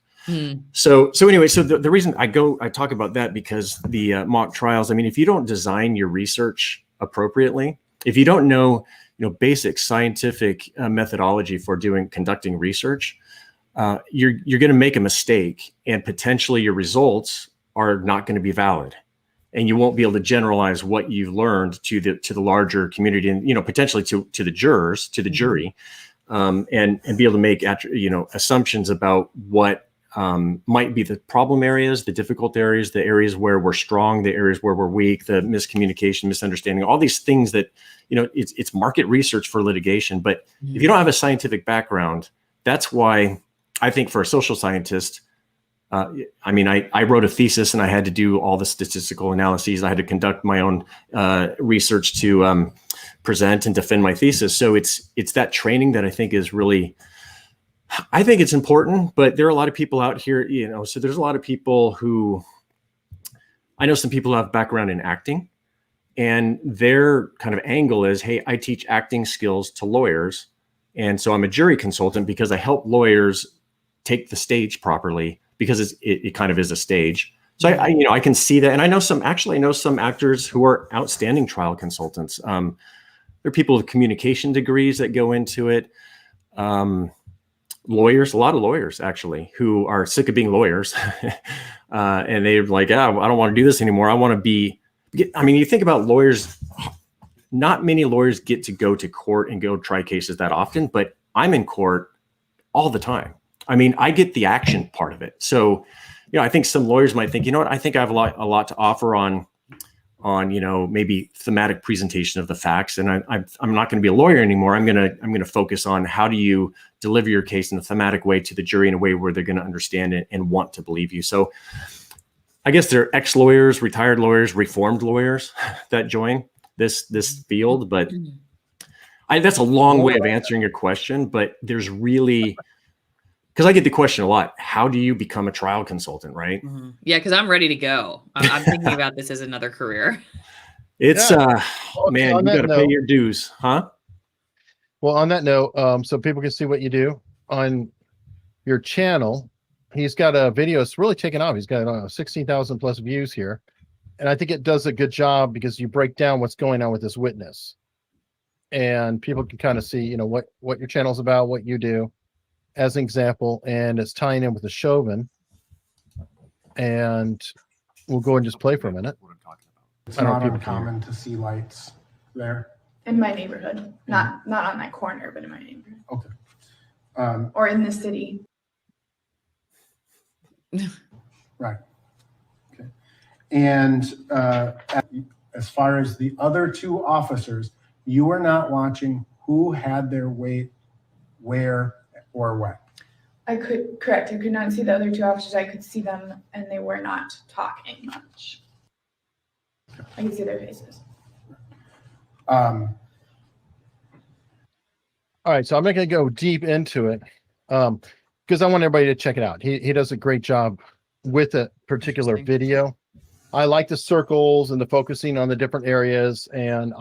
So anyway, so the reason I talk about that because the mock trials, I mean, if you don't design your research appropriately, if you don't know, basic scientific methodology for conducting research, you're going to make a mistake, and potentially your results are not going to be valid, and you won't be able to generalize what you've learned to the larger community, and potentially to the jurors, to the jury, and be able to make assumptions about what might be the problem areas, the difficult areas, the areas where we're strong, the areas where we're weak, the miscommunication, misunderstanding, all these things that it's market research for litigation. But if you don't have a scientific background, that's why I think for a social scientist, I mean, I wrote a thesis and I had to do all the statistical analyses. I had to conduct my own research to present and defend my thesis. So it's that training that I think is really, I think it's important. But there are a lot of people out here, so there's a lot of people who, I know some people who have background in acting, and their kind of angle is, hey, I teach acting skills to lawyers. And so I'm a jury consultant because I help lawyers take the stage properly, because it kind of is a stage. So I can see that. And I know some actors who are outstanding trial consultants. There are people with communication degrees that go into it. Lawyers, a lot of lawyers actually, who are sick of being lawyers. And they're like, I don't want to do this anymore. I want to be, you think about lawyers, not many lawyers get to go to court and go try cases that often, but I'm in court all the time. I mean, I get the action part of it. So, I think some lawyers might think, I think I have a lot to offer on maybe thematic presentation of the facts. And I'm not going to be a lawyer anymore. I'm going to focus on how do you deliver your case in a thematic way to the jury in a way where they're going to understand it and want to believe you. So I guess they're ex-lawyers, retired lawyers, reformed lawyers that join this field. But that's a long way of answering your question, but there's really, because I get the question a lot, how do you become a trial consultant, right? Yeah, because I'm ready to go. I'm thinking about this as another career. It's man, you got to pay your dues, huh? Well, on that note, so people can see what you do on your channel, he's got a video. It's really taken off. He's got 16,000 plus views here. And I think it does a good job because you break down what's going on with this witness. And people can kind of see, what your channel's about, what you do as an example. And it's tying in with the Chauvin. And we'll go and just play for a minute. It's not uncommon to see lights there. In my neighborhood, not on that corner, but in my neighborhood. Okay. Or in the city. Right. Okay. And as far as the other two officers, you were not watching who had their weight, where, or when. Correct. I could not see the other two officers. I could see them, and they were not talking much. I could see their faces. All right, so I'm not going to go deep into it because I want everybody to check it out. He does a great job with a particular video. I like the circles and the focusing on the different areas, and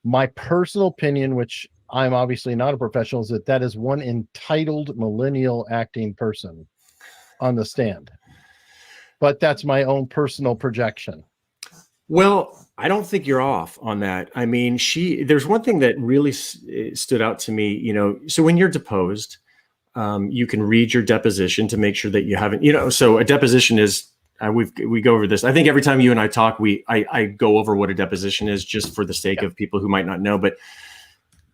my personal opinion, which I'm obviously not a professional, is that is one entitled millennial acting person on the stand. But that's my own personal projection. Well, I don't think you're off on that. I mean, there's one thing that really stood out to me, so when you're deposed, you can read your deposition to make sure that you haven't, so a deposition is, we go over this. I think every time you and I talk, I go over what a deposition is just for the sake of people who might not know. But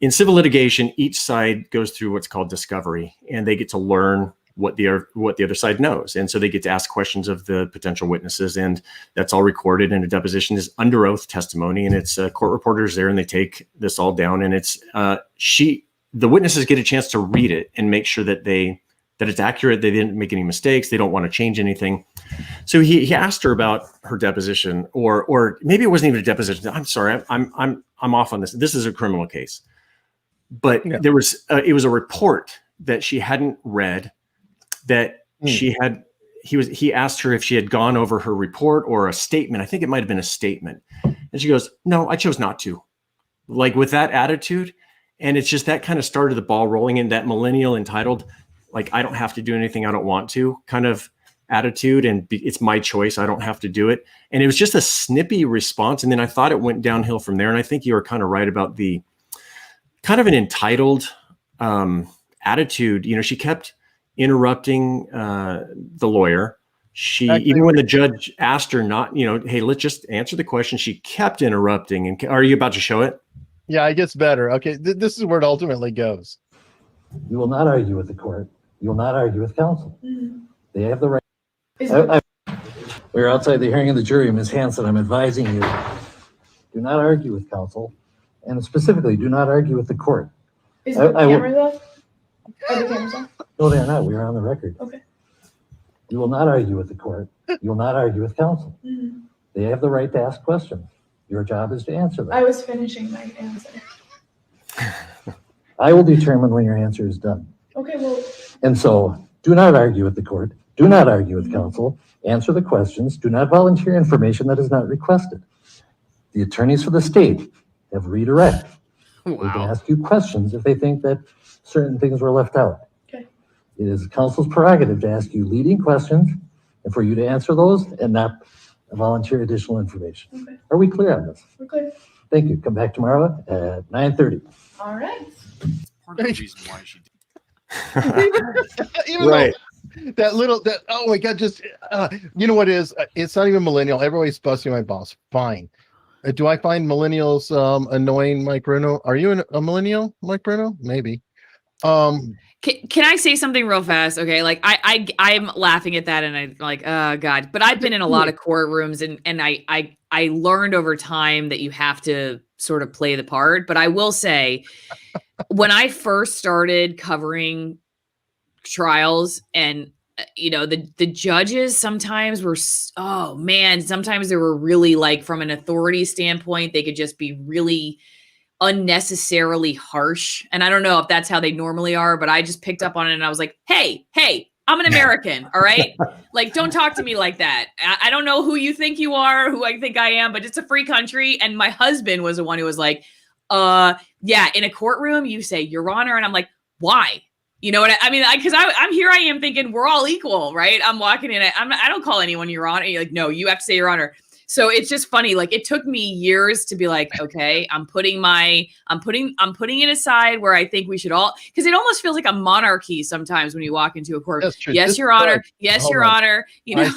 in civil litigation, each side goes through what's called discovery, and they get to learn what the other side knows. And so they get to ask questions of the potential witnesses, and that's all recorded. And a deposition is under oath testimony, and it's court reporters there, and they take this all down. And it's the witnesses get a chance to read it and make sure that it's accurate. They didn't make any mistakes. They don't want to change anything. So he asked her about her deposition, or maybe it wasn't even a deposition. I'm sorry, I'm off on this. This is a criminal case, but it was a report that she hadn't read, that she had, he asked her if she had gone over her report or a statement. I think it might have been a statement. And she goes, no, I chose not to. Like with that attitude. And it's just that kind of started the ball rolling in that millennial entitled, like, I don't have to do anything I don't want to kind of attitude. And it's my choice. I don't have to do it. And it was just a snippy response. And then I thought it went downhill from there. And I think you were kind of right about the kind of an entitled attitude. You know, she kept interrupting the lawyer. Even when the judge asked her not, you know, hey, let's just answer the question, she kept interrupting. And are you about to show it? Yeah, it gets better. Okay, this is where it ultimately goes. You will not argue with the court. You will not argue with counsel. Mm-hmm. They have the right. We're outside the hearing of the jury, Ms. Hanson. I'm advising you, do not argue with counsel, and specifically, do not argue with the court. Is the cameras off? Are the cameras off? No, they are not. We are on the record. Okay. You will not argue with the court. You will not argue with counsel. Mm-hmm. They have the right to ask questions. Your job is to answer them. I was finishing my answer. I will determine when your answer is done. Okay, well. And so, do not argue with the court. Do not argue with counsel. Answer the questions. Do not volunteer information that is not requested. The attorneys for the state have redirect. They can ask you questions if they think that certain things were left out. Okay. It is counsel's prerogative to ask you leading questions and for you to answer those and not volunteer additional information. Okay. Are we clear on this? We're good. Thank you. Come back tomorrow at 9:30. All right. Part of the reason why she did. Even Right. that oh my god, just you know what it is? It's not even millennial. Everybody's busting my balls. Fine. Do I find millennials annoying, Mike Bruno? Are you a millennial, Mike Bruno? Maybe. Can I say something real fast? Okay, like I'm laughing at that, and I'm like, oh god. But I've been in a lot of courtrooms, and I learned over time that you have to sort of play the part. But I will say, when I first started covering trials, and you know, the judges sometimes were, oh man, sometimes they were really, like, from an authority standpoint, they could just be really unnecessarily harsh. And I don't know if that's how they normally are, but I just picked up on it and I was like, hey, I'm an American. All right. Like, don't talk to me like that. I don't know who you think you are, who I think I am, but it's a free country. And my husband was the one who was like, yeah, in a courtroom, you say Your Honor. And I'm like, why? You know what I mean? Because I'm here. I am thinking we're all equal, right? I'm walking in. I don't call anyone Your Honor. You're like, no, you have to say Your Honor. So it's just funny. Like, it took me years to be like, okay, I'm putting it aside where I think we should all, because it almost feels like a monarchy sometimes when you walk into a court. That's true. Yes, Your Honor. Yes, Hold Your on. Honor. You know,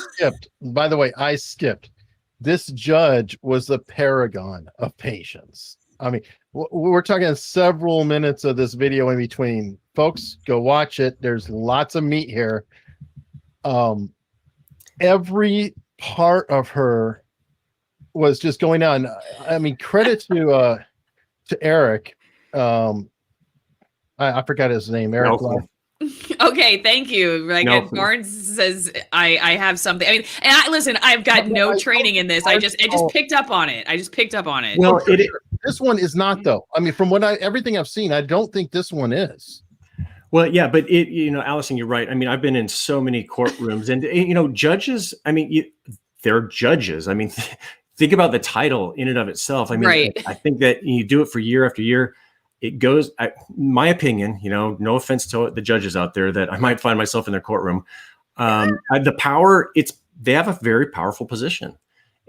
By the way, I skipped. This judge was the paragon of patience. I mean, we're talking several minutes of this video in between. Folks, go watch it. There's lots of meat here. Every part of her was just going on. I mean, credit to Eric. I forgot his name. Eric. okay, thank you. Like, No. Barnes says, I have something. I mean, and listen, I've got no training in this. I just picked up on it. Well, this one is not, though. I mean, from what everything I've seen, I don't think this one is. Well, yeah, but you know, Allison, you're right. I mean, I've been in so many courtrooms, and you know, judges. I mean, they're judges. I mean, think about the title in and of itself. I mean, right. I think that you do it for year after year. It goes. My opinion, you know, no offense to the judges out there that I might find myself in their courtroom. The power. They have a very powerful position.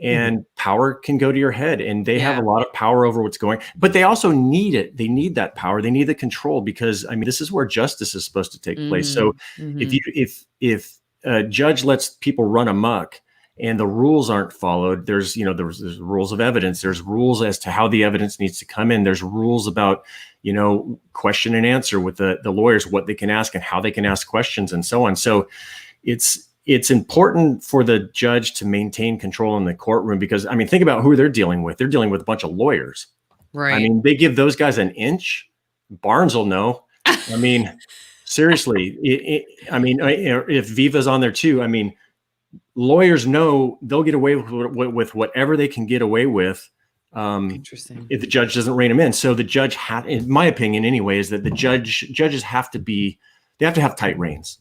And power can go to your head, and they have a lot of power over what's going, but they also need it. They need that power. They need the control, because I mean, this is where justice is supposed to take place. So if a judge lets people run amok and the rules aren't followed, there's rules of evidence. There's rules as to how the evidence needs to come in. There's rules about, you know, question and answer with the lawyers, what they can ask and how they can ask questions and so on. So it's important for the judge to maintain control in the courtroom, because I mean, think about who they're dealing with. They're dealing with a bunch of lawyers. Right. I mean, they give those guys an inch. Barnes will know. I mean, seriously. I mean, if Viva's on there too, I mean, lawyers know they'll get away with whatever they can get away with. Interesting. If the judge doesn't rein them in. So the judge in my opinion anyway, is that the judges have to have tight reins.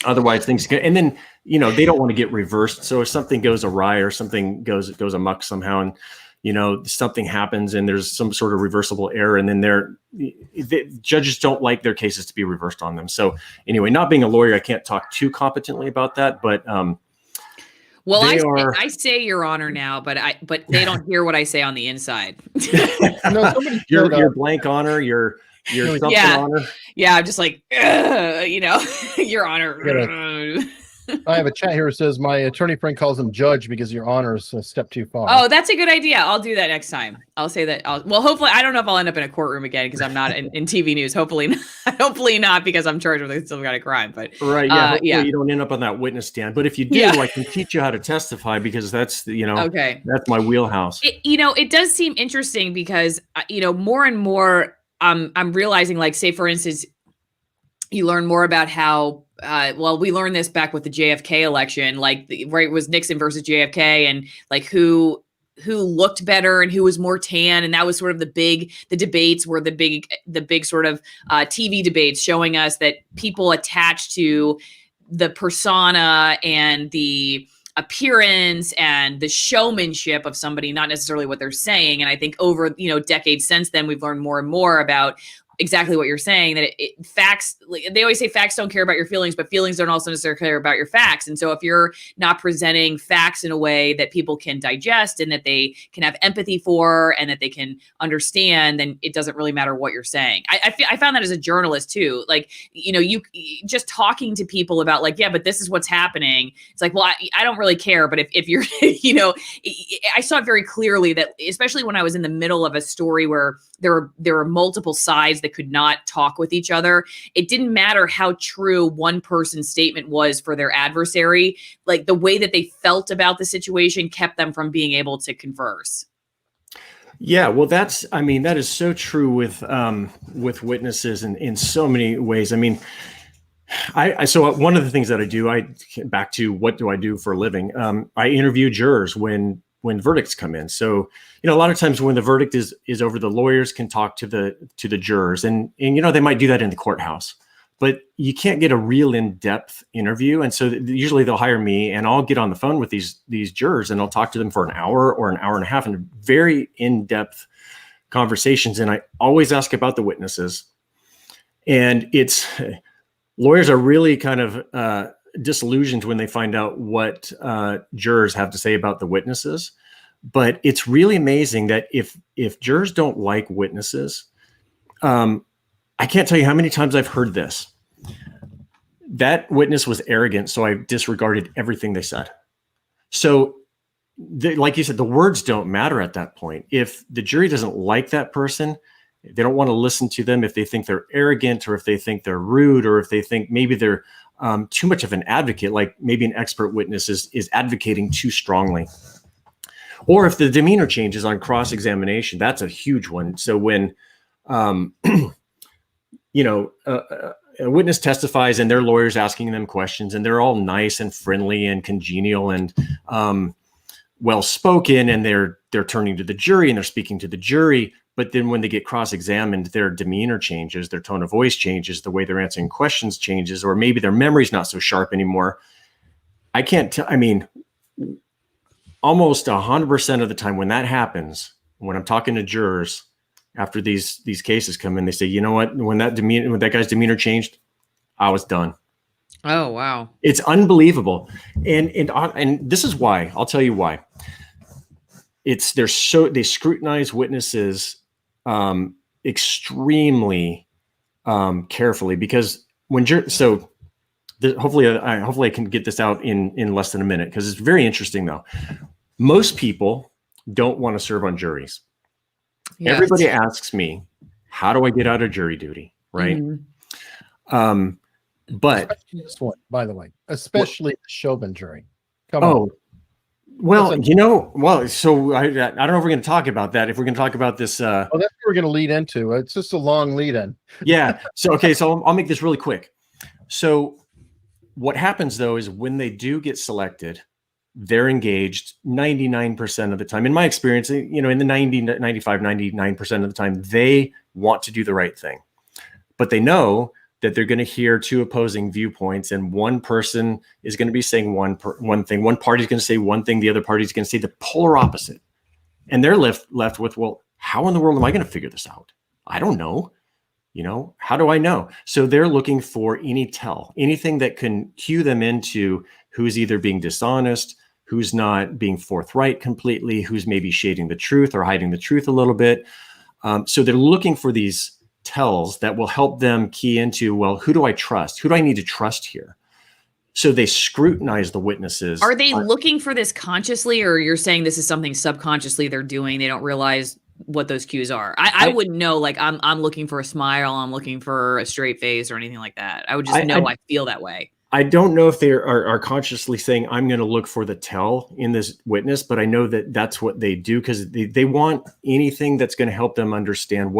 Otherwise things can, and then, you know, they don't want to get reversed. So if something goes awry or something goes amok somehow, and, you know, something happens and there's some sort of reversible error, and then the judges don't like their cases to be reversed on them. So anyway, not being a lawyer, I can't talk too competently about that, but, well, I say Your Honor now, but they don't hear what I say on the inside. No, your blank honor, your something honor. Yeah, I'm just like, you know, Your Honor. I have a chat here that says my attorney friend calls him judge because Your Honor is a step too far. Oh, that's a good idea. I'll do that next time. I'll say that. Well, hopefully, I don't know if I'll end up in a courtroom again because I'm not in TV news. Hopefully not because I'm charged with some kind of crime. But right, yeah, hopefully you don't end up on that witness stand. But if you do, I can teach you how to testify because that's, you know, that's my wheelhouse. You know, it does seem interesting because, you know, more and more I'm realizing, like, say, for instance, you learn more about how, well, we learned this back with the JFK election, like, right, it was Nixon versus JFK, and like who looked better and who was more tan. And that was sort of the debates were the big sort of TV debates, showing us that people attached to the persona and the appearance and the showmanship of somebody, not necessarily what they're saying. And I think over, you know, decades since then, we've learned more and more about exactly what you're saying, that facts, like, they always say facts don't care about your feelings, but feelings don't also necessarily care about your facts. And so if you're not presenting facts in a way that people can digest and that they can have empathy for and that they can understand, then it doesn't really matter what you're saying. I found that as a journalist too. Like, you know, you just talking to people about, like, yeah, but this is what's happening. It's like, well, I don't really care. But if you're, you know, I saw it very clearly that, especially when I was in the middle of a story where there were multiple sides that could not talk with each other, it didn't matter how true one person's statement was for their adversary. Like, the way that they felt about the situation kept them from being able to converse. Yeah, well, that is so true with witnesses in so many ways. I mean, so one of the things that I do, back to what do I do for a living? I interview jurors when verdicts come in. So, you know, a lot of times when the verdict is over, the lawyers can talk to the jurors, and you know, they might do that in the courthouse, but you can't get a real in-depth interview. And so usually they'll hire me, and I'll get on the phone with these jurors, and I'll talk to them for an hour or an hour and a half, and very in-depth conversations. And I always ask about the witnesses, and lawyers are really kind of disillusioned when they find out what jurors have to say about the witnesses. But it's really amazing that if jurors don't like witnesses, I can't tell you how many times I've heard this. That witness was arrogant, so I disregarded everything they said. So, like you said, the words don't matter at that point. If the jury doesn't like that person, they don't want to listen to them, if they think they're arrogant, or if they think they're rude, or if they think maybe they're too much of an advocate, like maybe an expert witness is advocating too strongly. Or if the demeanor changes on cross-examination, that's a huge one. So when, you know, a witness testifies and their lawyer's asking them questions, and they're all nice and friendly and congenial and well-spoken, and they're turning to the jury and they're speaking to the jury. But then when they get cross-examined, their demeanor changes, their tone of voice changes, the way they're answering questions changes, or maybe their memory's not so sharp anymore. I can't tell. I mean, almost 100% of the time when that happens, when I'm talking to jurors after these cases come in, they say, you know what, when that guy's demeanor changed, I was done. Oh, wow. It's unbelievable. And this is why. I'll tell you why. They scrutinize witnesses extremely carefully, because hopefully I can get this out in less than a minute, because it's very interesting though. Most people don't want to serve on juries. Yes. Everybody asks me, how do I get out of jury duty? Right. Mm-hmm. But this one, by the way, especially the Chauvin jury. Come on. Well, you know, so I don't know if we're going to talk about that. If we're going to talk about this, that's what we're going to lead into. It's just a long lead in. Yeah. So I'll make this really quick. So what happens though is when they do get selected, they're engaged 99% of the time. In my experience, you know, in the 99% of the time, they want to do the right thing, but they know that they're going to hear two opposing viewpoints, and one person is going to be saying one thing. One party is going to say one thing. The other party is going to say the polar opposite. And they're left with, well, how in the world am I going to figure this out? I don't know. How do I know? So they're looking for anything that can cue them into who's either being dishonest, who's not being forthright completely, who's maybe shading the truth or hiding the truth a little bit. So they're looking for these tells that will help them key into, well, who do I trust? Who do I need to trust here? So they scrutinize the witnesses. Are they looking for this consciously, or you're saying this is something subconsciously they're doing? They don't realize what those cues are. I wouldn't know. Like I'm looking for a smile. I'm looking for a straight face or anything like that. I would just know I feel that way. I don't know if they are consciously saying, I'm going to look for the tell in this witness, but I know that that's what they do because they want anything that's going to help them understand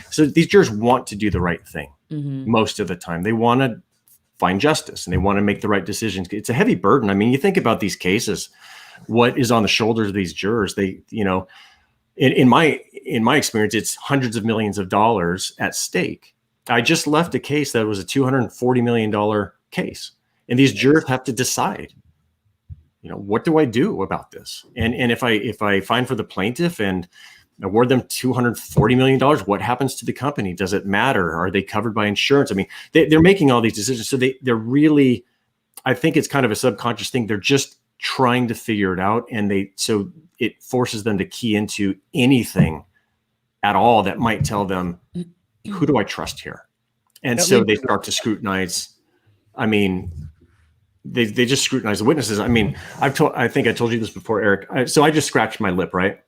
so these jurors want to do the right thing most of the time. They want to find justice and they want to make the right decisions. It's a heavy burden. I mean, you think about these cases, what is on the shoulders of these jurors? In my experience, it's hundreds of millions of dollars at stake. I just left a case that was a $240 million case. And these jurors have to decide, what do I do about this? And if I fine for the plaintiff and award them $240 million, what happens to the company? Does it matter? Are they covered by insurance? I mean, they're making all these decisions. So they're really, I think it's kind of a subconscious thing. They're just trying to figure it out. And so it forces them to key into anything at all that might tell them, who do I trust here? And so they start to scrutinize. I mean, they just scrutinize the witnesses. I mean, I think I told you this before, Eric. So I just scratched my lip, right?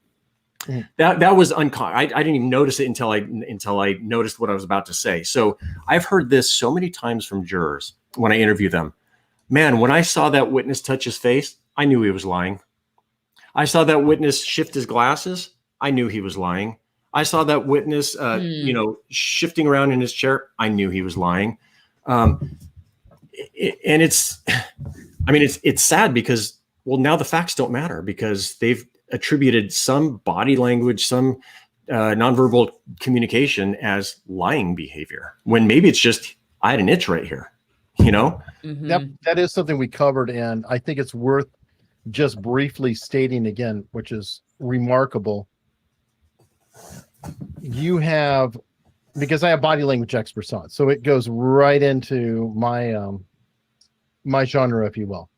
That was uncommon. I didn't even notice it until I noticed what I was about to say. So I've heard this so many times from jurors when I interview them. Man, when I saw that witness touch his face, I knew he was lying. I saw that witness shift his glasses. I knew he was lying. I saw that witness, shifting around in his chair. I knew he was lying. And it's sad because, well, now the facts don't matter because they've attributed some body language, some nonverbal communication as lying behavior when maybe it's just, I had an itch right here, That is something we covered. And I think it's worth just briefly stating again, which is remarkable. You have, because I have body language experts on, so it goes right into my my genre, if you will.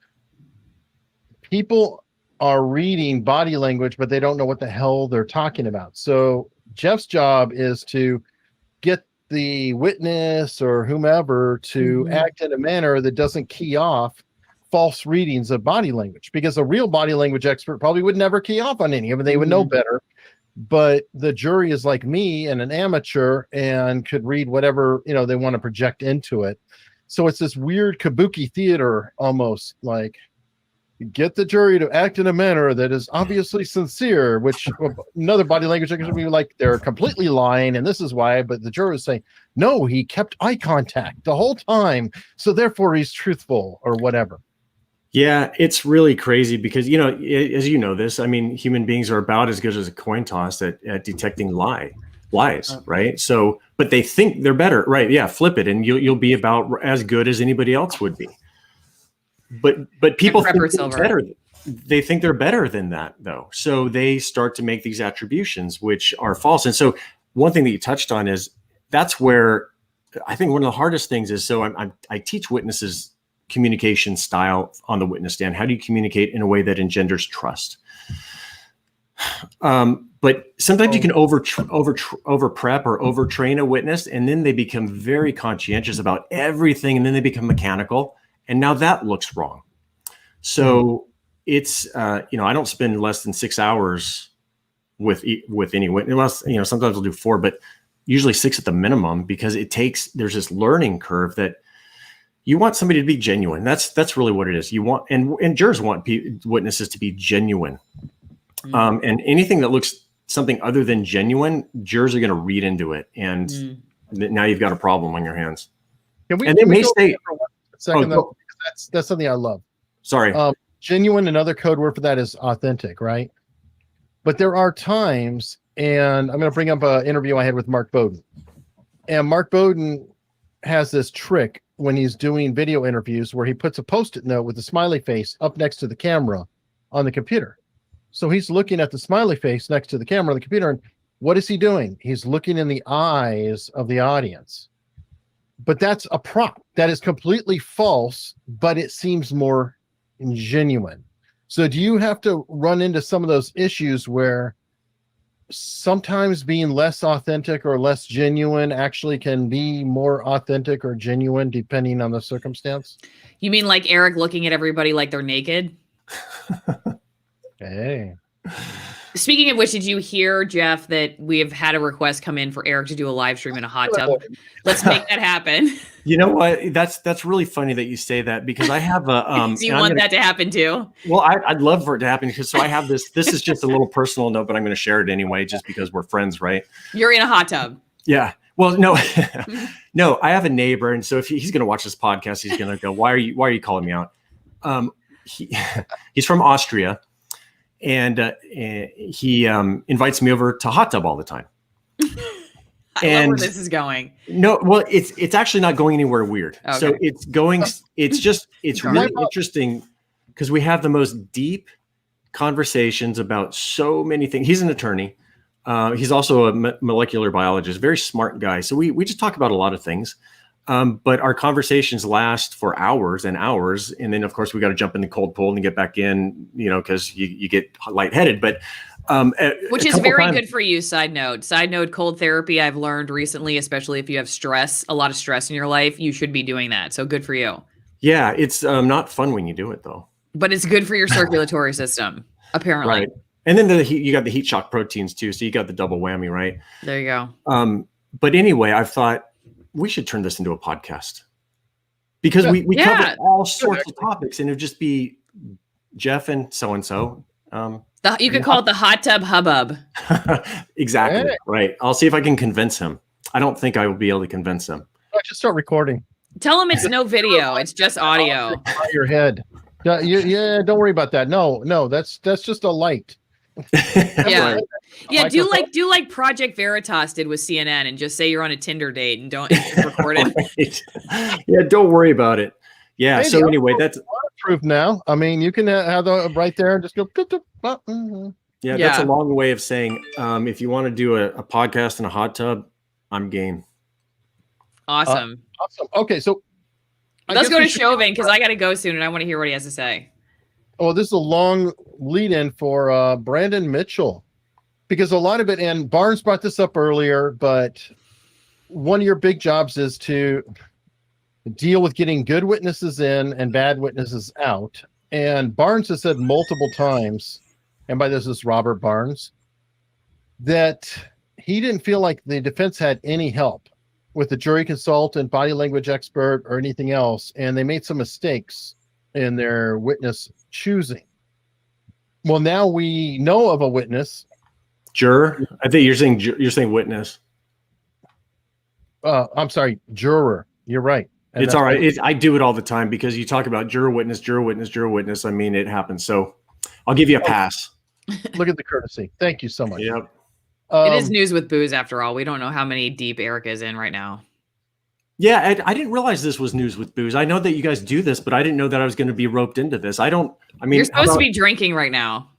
People are reading body language, but they don't know what the hell they're talking about. So Jeff's job is to get the witness or whomever to act in a manner that doesn't key off false readings of body language, because a real body language expert probably would never key off on any of it. They would know better. But the jury is like me and an amateur and could read whatever, they want to project into it. So it's this weird kabuki theater, almost like get the jury to act in a manner that is obviously sincere, which another body language expert would be like, they're completely lying. And this is why, but the jury is saying, no, he kept eye contact the whole time. So therefore he's truthful or whatever. Yeah, it's really crazy because, as you know this, I mean, human beings are about as good as a coin toss at detecting lies, right? So, but they think they're better, right? Yeah, flip it, and you'll be about as good as anybody else would be. But people think they're better. They think they're better than that, though. So they start to make these attributions, which are false. And so one thing that you touched on is that's where I think one of the hardest things is. So I teach witnesses communication style on the witness stand. How do you communicate in a way that engenders trust? But sometimes you can over prep or overtrain a witness, and then they become very conscientious about everything, and then they become mechanical, and now that looks wrong. So it's I don't spend less than 6 hours with any witness. Unless sometimes I'll do 4, but usually 6 at the minimum, because there's this learning curve that. You want somebody to be genuine. That's really what it is. You want, and jurors want witnesses to be genuine. And anything that looks something other than genuine, jurors are going to read into it, and now you've got a problem on your hands. Can we? And they may say, for 1 second though, that's something I love. Sorry. Genuine. Another code word for that is authentic, right? But there are times, and I'm going to bring up an interview I had with Mark Bowden, and Mark Bowden has this trick when he's doing video interviews where he puts a Post-it note with a smiley face up next to the camera on the computer. So he's looking at the smiley face next to the camera on the computer, and what is he doing? He's looking in the eyes of the audience. But that's a prop. That is completely false, but it seems more genuine. So do you have to run into some of those issues where sometimes being less authentic or less genuine actually can be more authentic or genuine depending on the circumstance? You mean like Eric looking at everybody like they're naked? Hey. Speaking of which, did you hear, Jeff, that we have had a request come in for Eric to do a live stream in a hot tub? Let's make that happen. You know what? That's really funny that you say that, because I have a. Do you want that to happen too? Well, I'd love for it to happen, because so I have this. This is just a little personal note, but I'm going to share it anyway, just because we're friends, right? You're in a hot tub. Yeah. Well, no, no. I have a neighbor, and so if he's going to watch this podcast, he's going to go, "Why are you calling me out?" He's from Austria. And he invites me over to hot tub all the time. I love where this is going. No, well, it's actually not going anywhere weird. Okay. So it's really interesting because we have the most deep conversations about so many things. He's an attorney. He's also a molecular biologist, very smart guy. So we just talk about a lot of things. But our conversations last for hours and hours. And then, of course, we got to jump in the cold pool and get back in, because you get lightheaded. But which is very good for you. Side note, cold therapy. I've learned recently, especially if you have a lot of stress in your life, you should be doing that. So good for you. Yeah, it's not fun when you do it, though. But it's good for your circulatory system, apparently. Right. And then you got the heat shock proteins, too. So you got the double whammy, right? There you go. But anyway, I've thought, we should turn this into a podcast, because we cover all sorts of topics, and it'd just be Jeff and so-and-so. You could call it the hot tub hubbub. Exactly. Hey. Right. I'll see if I can convince him. I don't think I will be able to convince him. Just start recording. Tell him it's no video. It's just audio. Your head. Yeah. Don't worry about that. No, that's just a light. Yeah. Right. Yeah, do like Project Veritas did with CNN, and just say you're on a Tinder date and don't record it. Right. Yeah, don't worry about it. Yeah. Hey, so anyway, that's proof now. I mean, you can have the right there and just go. Yeah, that's a long way of saying, if you want to do a podcast in a hot tub, I'm game. Awesome. Awesome. Okay, so let's go to Chauvin, because I got to go soon, and I want to hear what he has to say. Oh, this is a long lead-in for Brandon Mitchell, because a lot of it, and Barnes brought this up earlier, but one of your big jobs is to deal with getting good witnesses in and bad witnesses out. And Barnes has said multiple times, and by this is Robert Barnes, that he didn't feel like the defense had any help with the jury consultant, body language expert, or anything else, and they made some mistakes in their witness choosing. Well, now we know of a witness. Juror? I think you're saying witness. I'm sorry, juror. You're right. And it's all right. I do it all the time, because you talk about juror, witness, juror, witness, juror, witness. I mean, it happens. So I'll give you a pass. Look at the courtesy. Thank you so much. Yep. It is news with booze, after all. We don't know how many deep Eric is in right now. Yeah, I didn't realize this was news with booze. I know that you guys do this, but I didn't know that I was going to be roped into this. You're supposed to be drinking right now.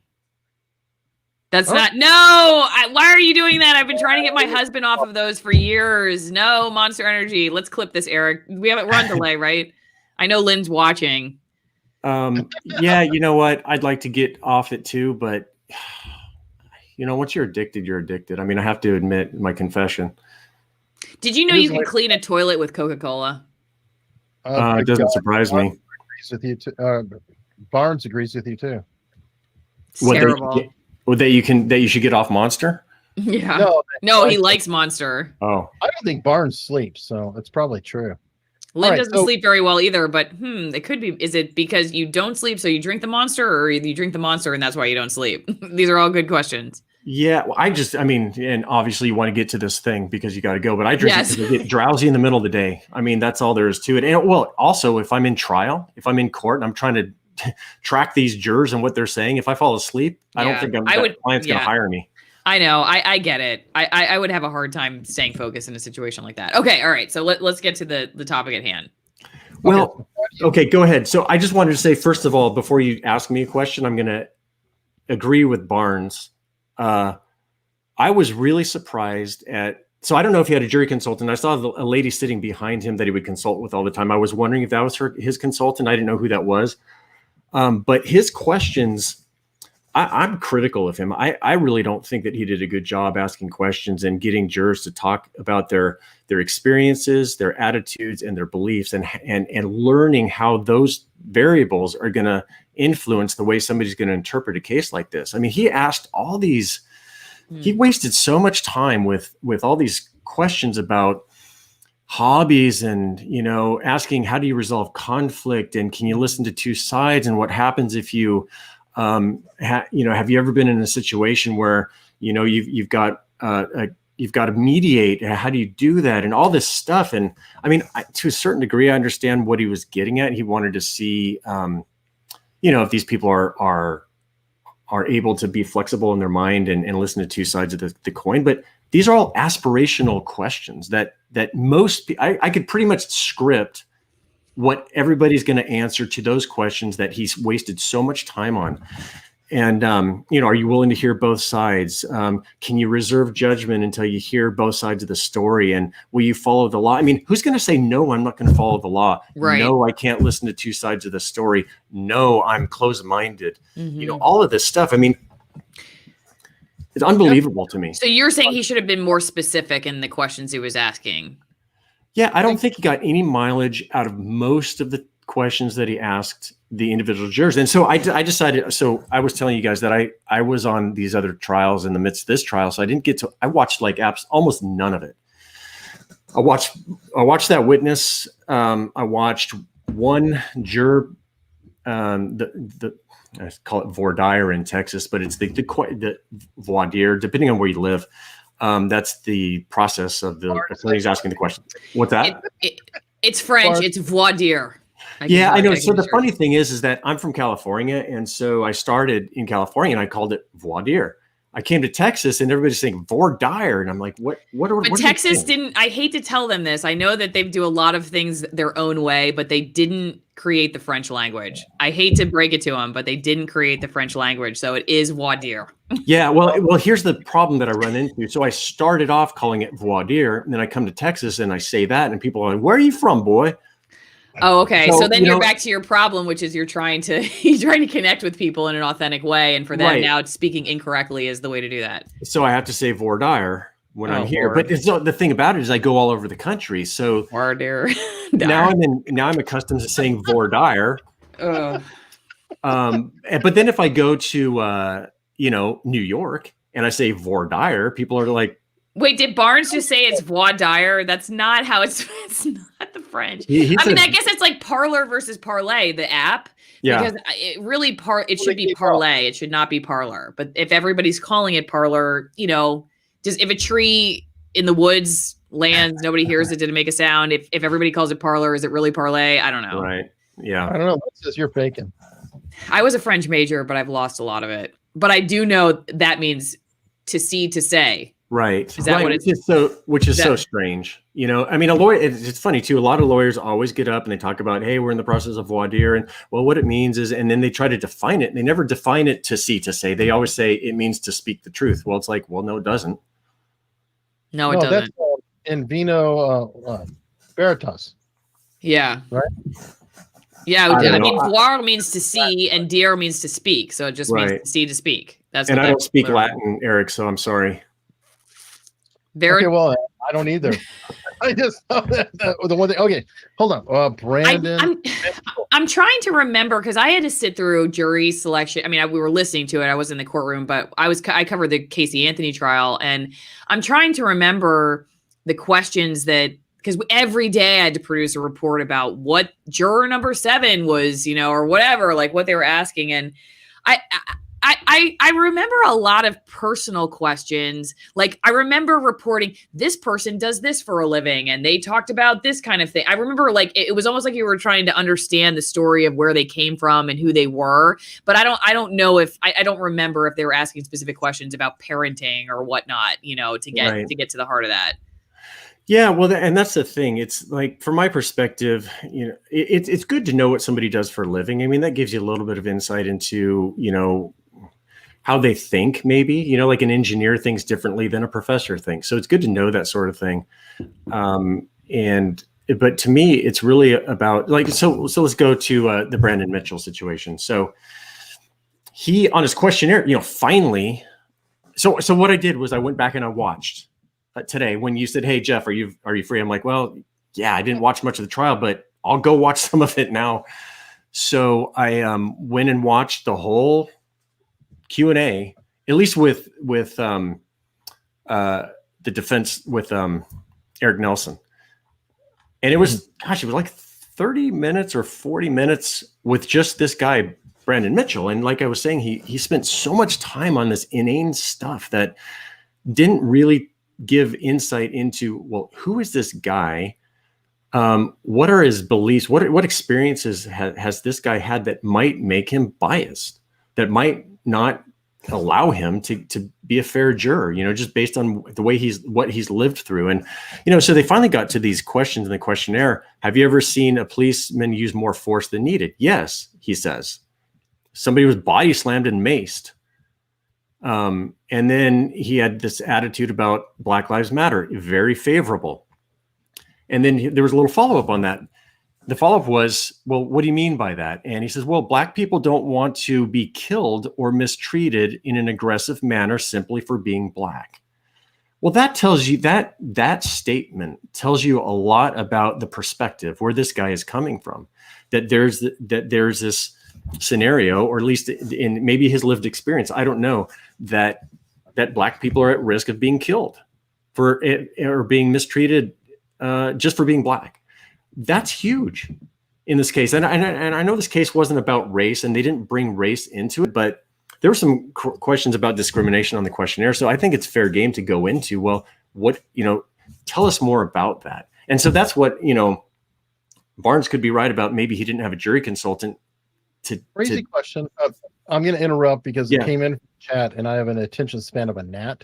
That's not. No. Why are you doing that? I've been trying to get my husband off of those for years. No, Monster Energy. Let's clip this, Eric. We're on delay, right? I know Lynn's watching. Yeah, you know what? I'd like to get off it too, but once you're addicted, you're addicted. I mean, I have to admit my confession. Did you know you can clean a toilet with Coca-Cola? It doesn't surprise me. Agrees with you too. Barnes agrees with you too. It's terrible. That you should get off Monster? Yeah. No, he likes Monster. Oh. I don't think Barnes sleeps, so it's probably true. Lynn doesn't sleep very well either, but it could be. Is it because you don't sleep, so you drink the Monster, or you drink the Monster and that's why you don't sleep? These are all good questions. Yeah, well, and obviously you want to get to this thing because you got to go, but I drink it because I get drowsy in the middle of the day. I mean, that's all there is to it. And well, also if I'm in trial, if I'm in court and I'm trying to track these jurors and what they're saying, if I fall asleep, I don't think client's going to hire me. I know. I get it. I would have a hard time staying focused in a situation like that. Okay. All right. So let's get to the topic at hand. Well, okay, go ahead. So I just wanted to say, first of all, before you ask me a question, I'm going to agree with Barnes. I was really surprised so I don't know if he had a jury consultant. I saw a lady sitting behind him that he would consult with all the time. I was wondering if that was his consultant. I didn't know who that was. But his questions, I'm critical of him. I really don't think that he did a good job asking questions and getting jurors to talk about their experiences, their attitudes, and their beliefs, and learning how those variables are going to influence the way somebody's going to interpret a case like this. I mean, he asked all these. He wasted so much time with all these questions about hobbies and, asking how do you resolve conflict and can you listen to two sides and what happens if you, have you ever been in a situation where, you've got to mediate? How do you do that? And all this stuff. And I mean, to a certain degree, I understand what he was getting at. He wanted to see, if these people are able to be flexible in their mind and listen to two sides of the coin. But these are all aspirational questions that most I could pretty much script what everybody's going to answer to those questions that he's wasted so much time on. And, are you willing to hear both sides? Can you reserve judgment until you hear both sides of the story? And will you follow the law? I mean, who's going to say, no, I'm not going to follow the law? Right. No, I can't listen to two sides of the story. No, I'm closed-minded. Mm-hmm. All of this stuff. I mean, it's unbelievable to me. So you're saying he should have been more specific in the questions he was asking? Yeah, I don't think he got any mileage out of most of the questions that he asked the individual jurors. And so I decided, so I was telling you guys that I was on these other trials in the midst of this trial. So I watched like almost none of it. I watched that witness. I watched one juror, I call it voir dire in Texas, but it's the voir dire, depending on where you live. That's the process of the attorneys asking the question. What's that? It's French. It's voir dire. I know. So the funny thing is that I'm from California. And so I started in California and I called it voir dire. I came to Texas and everybody's saying voir dire. And I'm like, what Texas didn't, I hate to tell them this. I know that they do a lot of things their own way, but they didn't create the French language. I hate to break it to them, but they didn't create the French language. So it is voir dire. Yeah. Well, here's the problem that I run into. So I started off calling it voir dire. And then I come to Texas and I say that and people are like, where are you from, boy? Oh, okay. So then you're back to your problem, which is you're trying to connect with people in an authentic way. And for them now speaking incorrectly is the way to do that. So I have to say voir dire when I'm here. But the thing about it is I go all over the country. So voir dire. now I'm accustomed to saying voir dire. But then if I go to, New York and I say voir dire, people are like, wait, did Barnes just say it's voir dire? That's not how it's not the French. I guess it's like Parler versus Parlay, the app. Yeah. Because it really it should be Parlay. It should not be Parler. But if everybody's calling it Parler, just if a tree in the woods lands, nobody hears it, didn't make a sound. If everybody calls it Parler, is it really Parlay? I don't know. Right. Yeah. I don't know. What says you're faking? I was a French major, but I've lost a lot of it. But I do know that means to see, to say. Right. Is that what it's which is so strange. I mean, a lawyer, it's funny too. A lot of lawyers always get up and they talk about, hey, we're in the process of voir dire. And what it means is, and then they try to define it and they never define it to see, to say. They always say it means to speak the truth. Well, it's like, well, no, it doesn't. No, it doesn't. That's in vino veritas. Yeah. Right. Yeah. I mean, voir means to see and dire means to speak. So it just means to see, to speak. That's and I don't speak Latin, Eric, so I'm sorry. Okay, well, I don't either. I just know that the one thing. Okay, hold on. Brandon. I'm trying to remember because I had to sit through jury selection. I mean, we were listening to it. I was in the courtroom, but I covered the Casey Anthony trial, and I'm trying to remember the questions because every day I had to produce a report about what juror number 7 was, or whatever, like what they were asking, and I remember a lot of personal questions. Like I remember reporting this person does this for a living and they talked about this kind of thing. I remember like it was almost like you were trying to understand the story of where they came from and who they were. But I don't know if I don't remember if they were asking specific questions about parenting or whatnot, you know, to get to the heart of that. Yeah, well, and that's the thing. It's like, from my perspective, you know, it's good to know what somebody does for a living. I mean, that gives you a little bit of insight into, you know, how they think, maybe, you know, like an engineer thinks differently than a professor thinks. So it's good to know that sort of thing. But to me, it's really about like, so let's go to the Brandon Mitchell situation. So he, on his questionnaire, you know, finally, so what I did was I went back and I watched today when you said, "Hey, Jeff, are you free?" I'm like, well, yeah, I didn't watch much of the trial, but I'll go watch some of it now. So I went and watched the whole Q&A, at least with the defense with Eric Nelson. And it was, gosh, it was like 30 minutes or 40 minutes with just this guy, Brandon Mitchell. And like I was saying, he spent so much time on this inane stuff that didn't really give insight into, well, who is this guy? What are his beliefs? What experiences has this guy had that might make him biased, that might not allow him to be a fair juror, you know, just based on the way what he's lived through. And, you know, so they finally got to these questions in the questionnaire. Have you ever seen a policeman use more force than needed? Yes, he says. Somebody was body slammed and maced. And then he had this attitude about Black Lives Matter, very favorable. And then there was a little follow-up on that. The follow-up was, well, what do you mean by that? And he says, well, Black people don't want to be killed or mistreated in an aggressive manner simply for being Black. Well, that tells you that statement tells you a lot about the perspective where this guy is coming from, that there's this scenario, or at least in maybe his lived experience, I don't know, that Black people are at risk of being killed for it or being mistreated just for being Black. That's huge in this case. And I know this case wasn't about race and they didn't bring race into it, but there were some questions about discrimination on the questionnaire. So I think it's fair game to go into, well, what, you know, tell us more about that. And so that's what, you know, Barnes could be right about. Maybe he didn't have a jury consultant Crazy question. I'm going to interrupt because it came in from chat and I have an attention span of a gnat.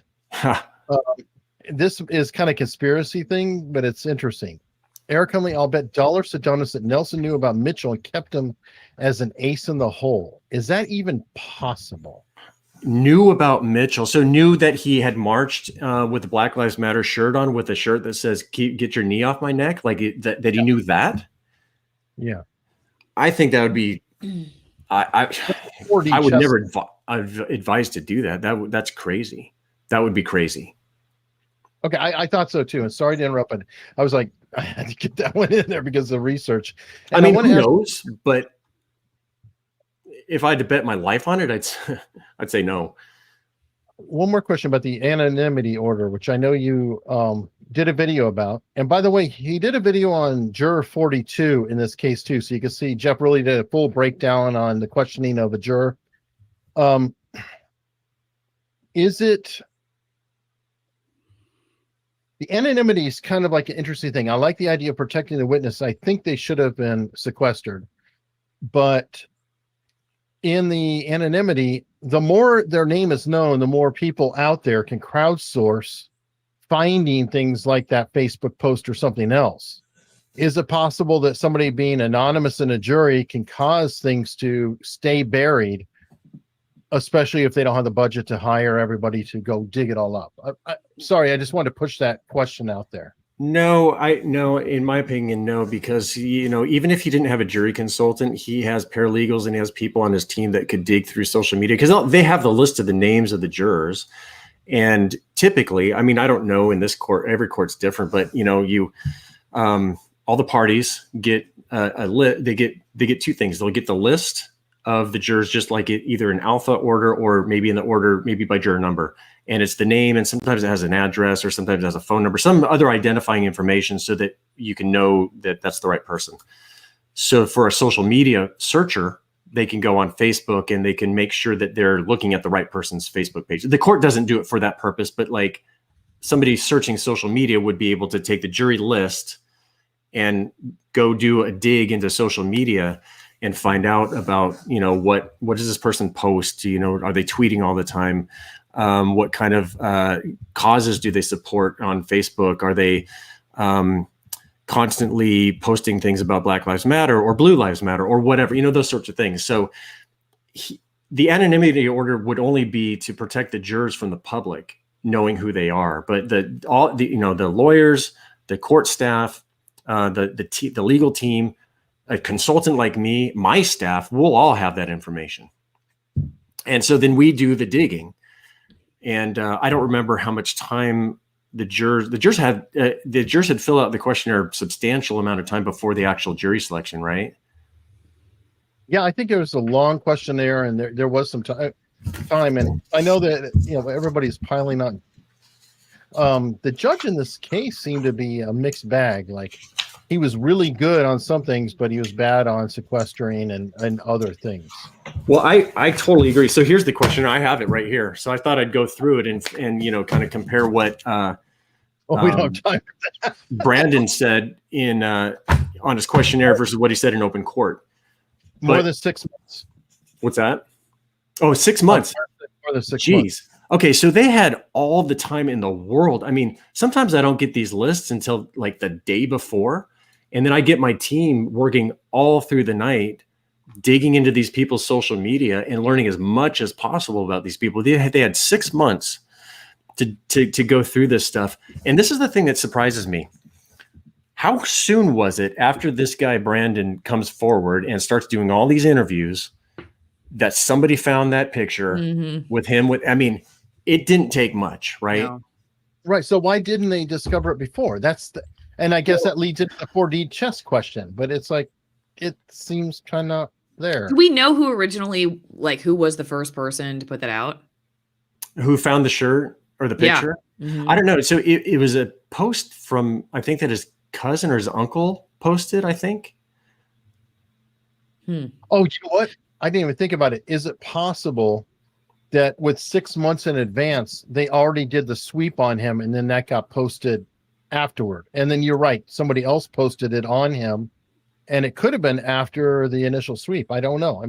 This is kind of conspiracy thing, but it's interesting. Eric Hunley, I'll bet dollars to donuts that Nelson knew about Mitchell and kept him as an ace in the hole. Is that even possible? Knew about Mitchell. So knew that he had marched with the Black Lives Matter shirt on, with a shirt that says, get your knee off my neck. Like that he knew that. Yeah. I think that would be, I would never advise to do that. That's crazy. That would be crazy. Okay. I thought so too. And sorry to interrupt, but I was like, I had to get that one in there because of research. And I mean, who knows? But if I had to bet my life on it, I'd say no. One more question about the anonymity order, which I know you did a video about. And by the way, he did a video on Juror 42 in this case too. So you can see Jeff really did a full breakdown on the questioning of a juror. Is it... The anonymity is kind of like an interesting thing. I like the idea of protecting the witness. I think they should have been sequestered. But in the anonymity, the more their name is known, the more people out there can crowdsource finding things like that Facebook post or something else. Is it possible that somebody being anonymous in a jury can cause things to stay buried, especially if they don't have the budget to hire everybody to go dig it all up? Sorry, I just wanted to push that question out there. No, in my opinion, no, because, you know, even if he didn't have a jury consultant, he has paralegals and he has people on his team that could dig through social media, because they have the list of the names of the jurors. And typically, I mean, I don't know in this court, every court's different, but, you know, all the parties get they get two things. They'll get the list of the jurors, just like it, either in alpha order or maybe in the order, maybe by juror number. And it's the name, and sometimes it has an address, or sometimes it has a phone number, some other identifying information so that you can know that that's the right person. So for a social media searcher, they can go on Facebook and they can make sure that they're looking at the right person's Facebook page. The court doesn't do it for that purpose, but like somebody searching social media would be able to take the jury list and go do a dig into social media and find out about, what does this person post? Are they tweeting all the time? What kind of causes do they support on Facebook? Are they constantly posting things about Black Lives Matter or Blue Lives Matter or whatever, those sorts of things. So the anonymity order would only be to protect the jurors from the public knowing who they are. But the lawyers, the court staff, the legal team, a consultant like me, my staff, will all have that information. And so then we do the digging. And I don't remember how much time the jurors had filled out the questionnaire a substantial amount of time before the actual jury selection, right? Yeah, I think it was a long questionnaire, and there was some time. And I know that everybody's piling on. The judge in this case seemed to be a mixed bag. Like, he was really good on some things, but he was bad on sequestering and other things. Well, I totally agree. So here's the question. I have it right here. So I thought I'd go through it and kind of compare what we don't have time for that. Brandon said on his questionnaire versus what he said in open court. More than 6 months. What's that? Oh, 6 months. More than 6 Jeez. months. Okay, so they had all the time in the world. I mean, sometimes I don't get these lists until like the day before. And then I get my team working all through the night, digging into these people's social media and learning as much as possible about these people. They had 6 months to go through this stuff. And this is the thing that surprises me. How soon was it after this guy, Brandon, comes forward and starts doing all these interviews that somebody found that picture with him? It didn't take much, right? No. Right. So why didn't they discover it before? And I guess that leads into the 4D chess question, but it's like, it seems kind of there. Do we know who originally, who was the first person to put that out? Who found the shirt or the picture? Yeah. Mm-hmm. I don't know. So it was a post from, I think that his cousin or his uncle posted, I think. Oh, you know what? I didn't even think about it. Is it possible that with 6 months in advance, they already did the sweep on him and then that got posted afterward? And then you're right. Somebody else posted it on him and it could have been after the initial sweep. I don't know.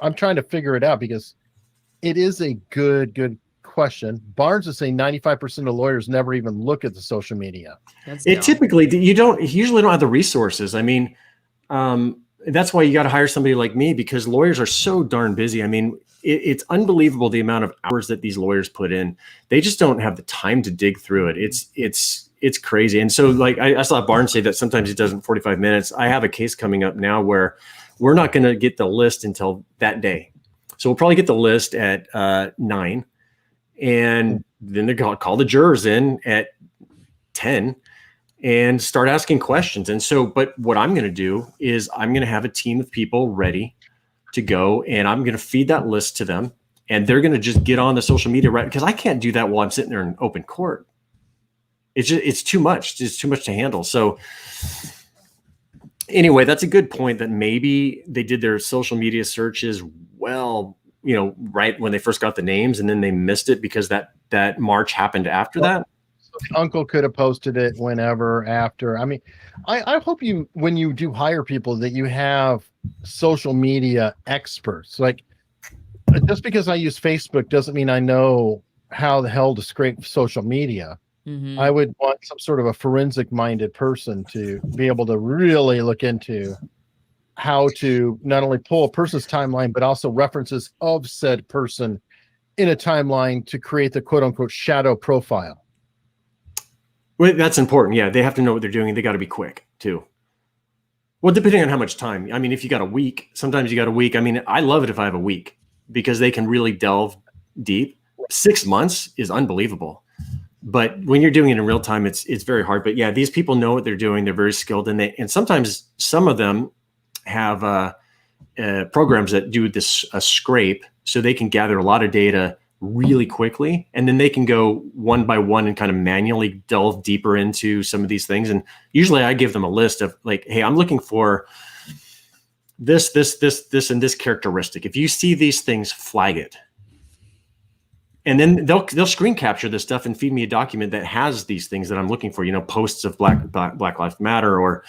I'm trying to figure it out because it is a good question. Barnes is saying 95% of lawyers never even look at the social media. Typically, you usually don't have the resources. I mean, that's why you got to hire somebody like me, because lawyers are so darn busy. I mean, it's unbelievable the amount of hours that these lawyers put in. They just don't have the time to dig through it. It's crazy. And so I saw Barnes say that sometimes he does in 45 minutes. I have a case coming up now where we're not going to get the list until that day. So we'll probably get the list at 9, and then they're going to call the jurors in at 10 and start asking questions. And so, but what I'm going to do is I'm going to have a team of people ready to go, and I'm going to feed that list to them, and they're going to just get on the social media, right? Because I can't do that while I'm sitting there in open court. It's too much. It's too much to handle. So anyway, that's a good point, that maybe they did their social media searches right when they first got the names, and then they missed it because that March happened after that. So the uncle could have posted it whenever after. I mean, I hope when you do hire people, that you have social media experts. Like, just because I use Facebook doesn't mean I know how the hell to scrape social media. Mm-hmm. I would want some sort of a forensic minded person to be able to really look into how to not only pull a person's timeline, but also references of said person in a timeline to create the quote unquote shadow profile. Well, that's important. Yeah, they have to know what they're doing, and they got to be quick too. Well, depending on how much time. I mean, if you got a week, sometimes you got a week. I mean, I love it if I have a week, because they can really delve deep. 6 months is unbelievable. But when you're doing it in real time, it's very hard. But yeah, these people know what they're doing. They're very skilled, and sometimes some of them have programs that do a scrape, so they can gather a lot of data really quickly, and then they can go one by one and kind of manually delve deeper into some of these things. And usually I give them a list of like, hey, I'm looking for this, and this characteristic. If you see these things, flag it. And then they'll screen capture this stuff and feed me a document that has these things that I'm looking for, posts of Black Lives Matter or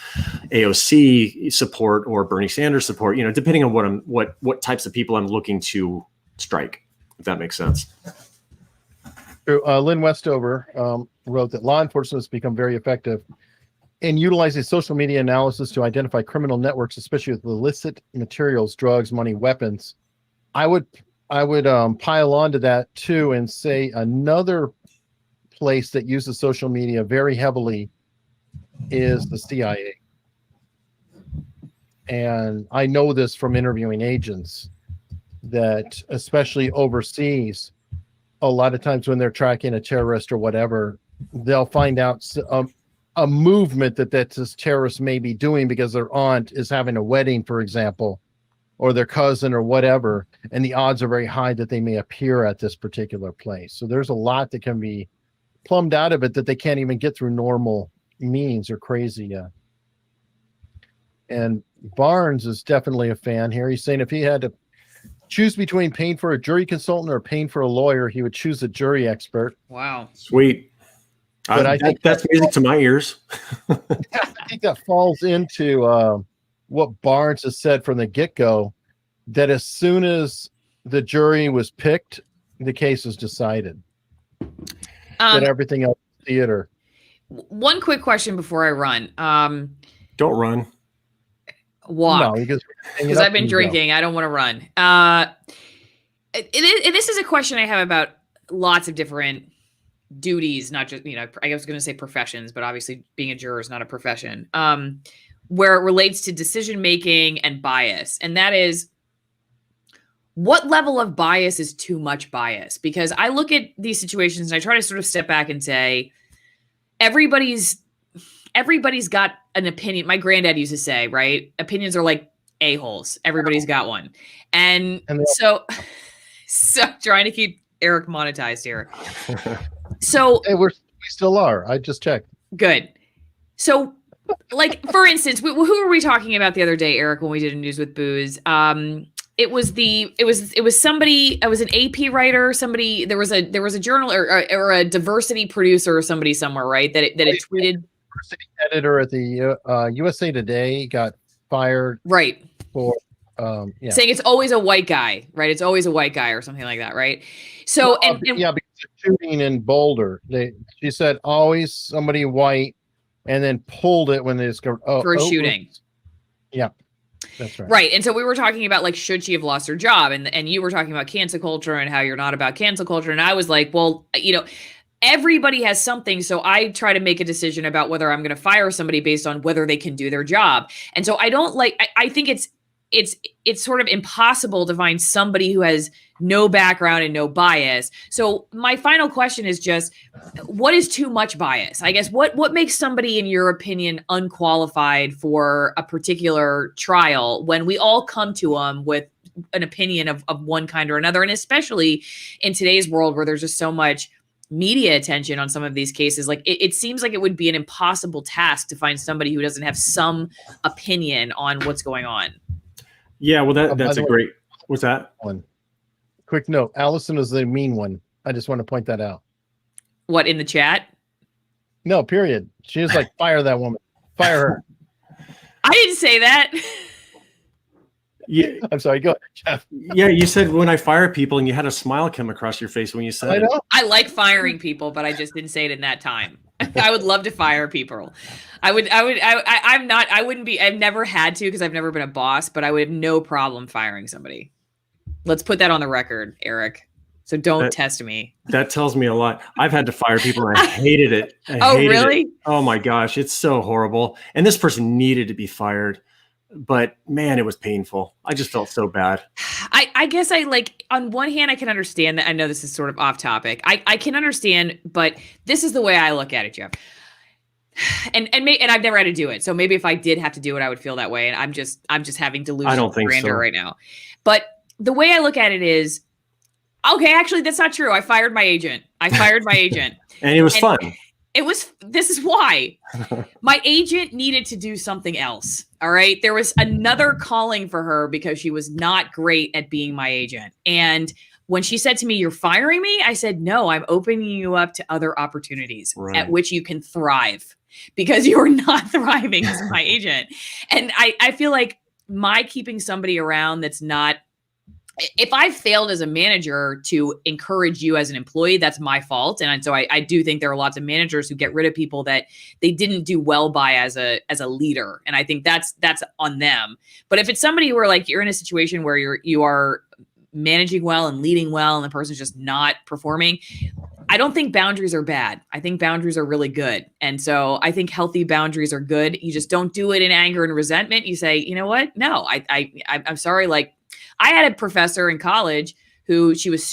AOC support or Bernie Sanders support, depending on what types of people I'm looking to strike, if that makes sense. Lynn Westover wrote that law enforcement has become very effective in utilizing social media analysis to identify criminal networks, especially with illicit materials, drugs, money, weapons. I would pile on to that too and say another place that uses social media very heavily is the CIA. And I know this from interviewing agents that, especially overseas, a lot of times when they're tracking a terrorist or whatever, they'll find out a movement that this terrorist may be doing because their aunt is having a wedding, for example, or their cousin or whatever, and the odds are very high that they may appear at this particular place. So there's a lot that can be plumbed out of it that they can't even get through normal means or crazy. And Barnes is definitely a fan here. He's saying if he had to choose between paying for a jury consultant or paying for a lawyer, he would choose a jury expert. Wow. Sweet. But I think that's music to my ears. I think that falls into what Barnes has said from the get-go, that as soon as the jury was picked, the case was decided. That everything else is theater. One quick question before I run. Don't run. Walk. No, because I've been drinking. I don't want to run. And this is a question I have about lots of different duties, not just, I was going to say professions, but obviously being a juror is not a profession, where it relates to decision-making and bias. And that is, what level of bias is too much bias? Because I look at these situations and I try to sort of step back and say, everybody's got an opinion. My granddad used to say, right? Opinions are like a-holes. Everybody's got one. And so trying to keep Eric monetized here. So hey, we still are. I just checked. Good. So, like, for instance, who were we talking about the other day, Eric, when we did a News with Booze? It was somebody. I was an AP writer. Somebody. There was a journal or a diversity producer or somebody somewhere, right? That it tweeted. Diversity editor at the USA Today got fired. Right. For saying it's always a white guy, right? It's always a white guy or something like that, right? So and yeah, because they're shooting in Boulder, she said always somebody white, and then pulled it when they discovered for a shooting. Yeah, that's right. Right, and so we were talking about, like, should she have lost her job, and you were talking about cancel culture and how you're not about cancel culture, and I was like, well, everybody has something, so I try to make a decision about whether I'm going to fire somebody based on whether they can do their job, and so I think it's sort of impossible to find somebody who has no background and no bias. So my final question is just, what is too much bias? I guess what makes somebody, in your opinion, unqualified for a particular trial when we all come to them with an opinion of one kind or another? And especially in today's world where there's just so much media attention on some of these cases, like it seems like it would be an impossible task to find somebody who doesn't have some opinion on what's going on. Yeah, well, that's a great. What's that? One quick note: Allison is the mean one. I just want to point that out. What, in the chat? No, period. She was like, "Fire that woman! Fire her!" I didn't say that. Yeah, I'm sorry. Go ahead, Jeff. Yeah, you said when I fire people, and you had a smile come across your face when you said I know. it. I like firing people, but I just didn't say it in that time. I would love to fire people. I've never had to because I've never been a boss, but I would have no problem firing somebody. Let's put that on the record, Eric. So don't test me. That tells me a lot. I've had to fire people and I hated it. Really? Oh my gosh, it's so horrible. And this person needed to be fired, but man, it was painful. I just felt so bad. I guess on one hand, I can understand that. I know this is sort of off topic. I can understand, but this is the way I look at it, Jeff. And I've never had to do it. So maybe if I did have to do it, I would feel that way. And I'm just having delusional grandeur right now. But the way I look at it is, okay, actually, that's not true. I fired my agent. And it was fun. This is why my agent needed to do something else. All right. There was another calling for her because she was not great at being my agent. And when she said to me, "You're firing me," I said, "No, I'm opening you up to other opportunities at which you can thrive, because you're not thriving as my agent." And I feel like my keeping somebody around that's not, if I failed as a manager to encourage you as an employee, that's my fault. And so I do think there are lots of managers who get rid of people that they didn't do well by as a leader. And I think that's on them. But if it's somebody where like you're in a situation where you are managing well and leading well and the person's just not performing, I don't think boundaries are bad. I think boundaries are really good. And so I think healthy boundaries are good. You just don't do it in anger and resentment. You say, you know what? No, I'm sorry. Like, I had a professor in college who she was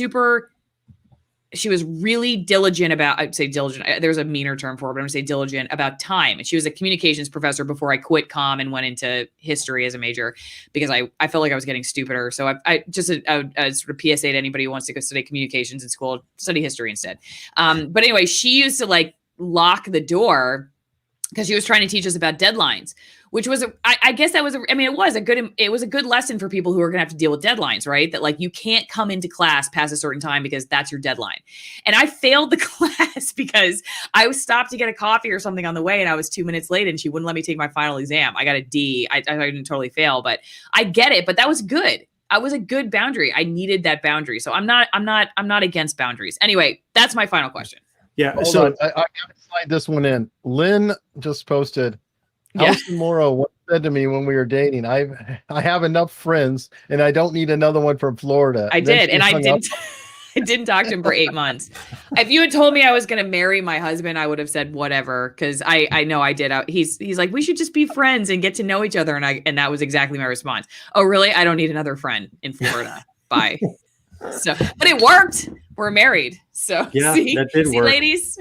really diligent about, I'd say diligent, there's a meaner term for it, but I'm gonna say diligent about time. And she was a communications professor before I quit comm and went into history as a major, because I felt like I was getting stupider. So I just a sort of PSA to anybody who wants to go study communications in school, study history instead. But anyway, she used to like lock the door because she was trying to teach us about deadlines, which was, I guess that was, it was a good lesson for people who are going to have to deal with deadlines, right? That like, you can't come into class past a certain time because that's your deadline. And I failed the class because I was stopped to get a coffee or something on the way and I was 2 minutes late and she wouldn't let me take my final exam. I got a D. I didn't totally fail, but I get it. But that was good. I was a good boundary. I needed that boundary. So I'm not against boundaries. Anyway, that's my final question. Yeah. Hold on. I gotta slide this one in. Lynn just posted, Alison Morrow once said to me when we were dating, I have enough friends and I don't need another one from Florida. I did. And I didn't talk to him for 8 months. If you had told me I was going to marry my husband, I would have said whatever. Cause I know I did. He's like, we should just be friends and get to know each other. And that was exactly my response. Oh, really? I don't need another friend in Florida. Bye. So, but it worked. We're married. So yeah, that did work. Ladies.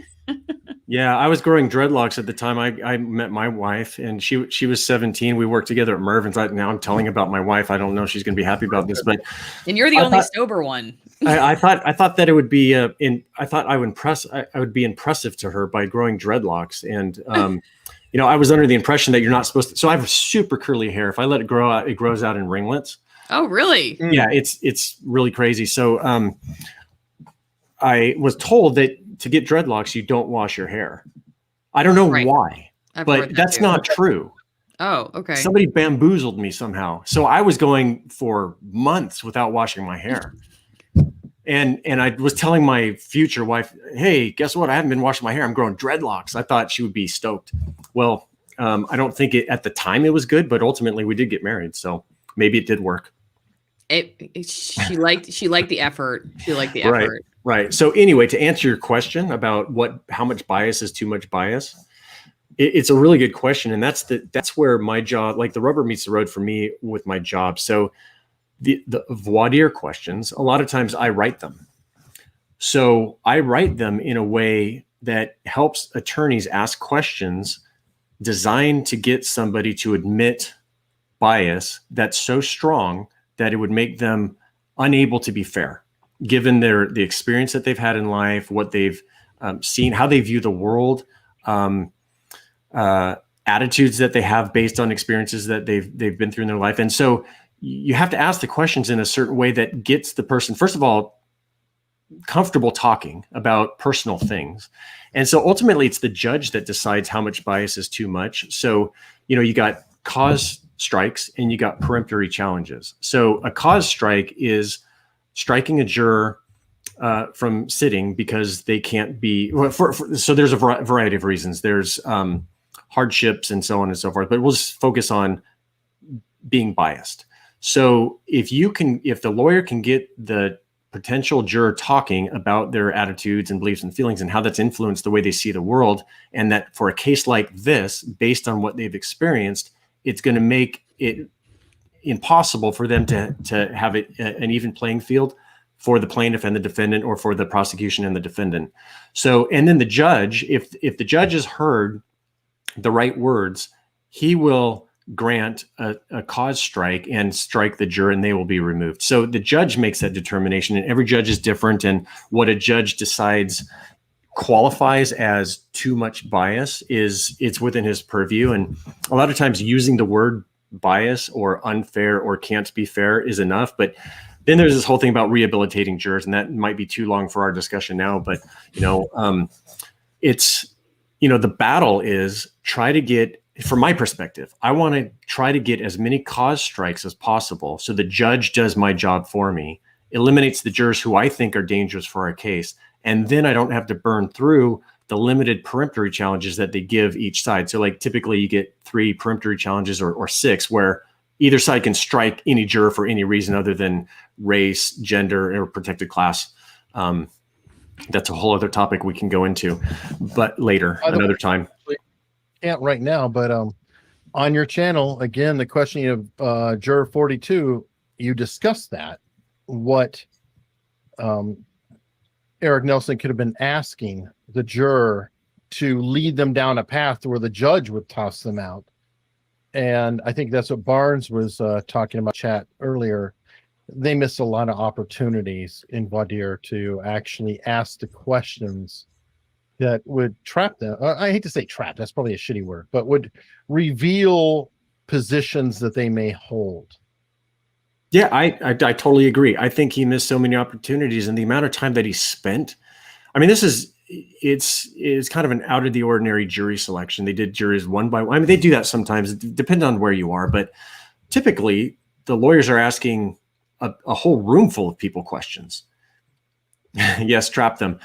Yeah, I was growing dreadlocks at the time I met my wife, and she was 17. We worked together at Mervin's. Now I'm telling about my wife. I don't know if she's going to be happy about this, but and you're the only sober one. I thought that it would be I would be impressive to her by growing dreadlocks, and I was under the impression that you're not supposed to. So I have super curly hair. If I let it grow out, it grows out in ringlets. Oh, really? Yeah, it's really crazy. So I was told that to get dreadlocks, you don't wash your hair. I don't know why, but that's not true. Oh, okay. Somebody bamboozled me somehow. So I was going for months without washing my hair. And I was telling my future wife, hey, guess what? I haven't been washing my hair. I'm growing dreadlocks. I thought she would be stoked. Well, I don't think at the time it was good, but ultimately we did get married. So maybe it did work. She liked the effort. She liked the effort. Right. So anyway, to answer your question about how much bias is too much bias, it's a really good question. And that's where my job, like the rubber meets the road for me with my job. So the voir dire questions, a lot of times I write them. So I write them in a way that helps attorneys ask questions designed to get somebody to admit bias that's so strong that it would make them unable to be fair, given the experience that they've had in life, what they've seen, how they view the world, attitudes that they have based on experiences that they've been through in their life. And so you have to ask the questions in a certain way that gets the person, first of all, comfortable talking about personal things. And so ultimately it's the judge that decides how much bias is too much. So, you got cause strikes and you got peremptory challenges. So a cause strike is striking a juror from sitting because they can't be, so there's a variety of reasons. There's hardships and so on and so forth, but we'll just focus on being biased. So if the lawyer can get the potential juror talking about their attitudes and beliefs and feelings and how that's influenced the way they see the world, and that for a case like this, based on what they've experienced, it's going to make it impossible for them to have an even playing field for the plaintiff and the defendant, or for the prosecution and the defendant. So, and then the judge, if the judge has heard the right words, he will grant a cause strike and strike the juror, and they will be removed. So the judge makes that determination, and every judge is different. And what a judge decides qualifies as too much bias it's within his purview. And a lot of times using the word bias or unfair or can't be fair is enough. But then there's this whole thing about rehabilitating jurors, and that might be too long for our discussion now. But, it's, the battle is try to get, from my perspective, I want to try to get as many cause strikes as possible. So the judge does my job for me, eliminates the jurors who I think are dangerous for our case. And then I don't have to burn through the limited peremptory challenges that they give each side. So like typically you get 3 peremptory challenges or 6 where either side can strike any juror for any reason other than race, gender, or protected class. That's a whole other topic we can go into, but later, another time. Can't right now, but on your channel, again, the question of juror 42, you discussed that. What Eric Nelson could have been asking the juror to lead them down a path where the judge would toss them out. And I think that's what Barnes was talking about chat earlier. They missed a lot of opportunities in voir dire to actually ask the questions that would trap them. I hate to say trap, that's probably a shitty word, but would reveal positions that they may hold. Yeah, I totally agree. I think he missed so many opportunities, and the amount of time that he spent. I mean, it's kind of an out of the ordinary jury selection. They did juries one by one. I mean, they do that sometimes. It depends on where you are, but typically the lawyers are asking a whole room full of people questions. Yes, trap them.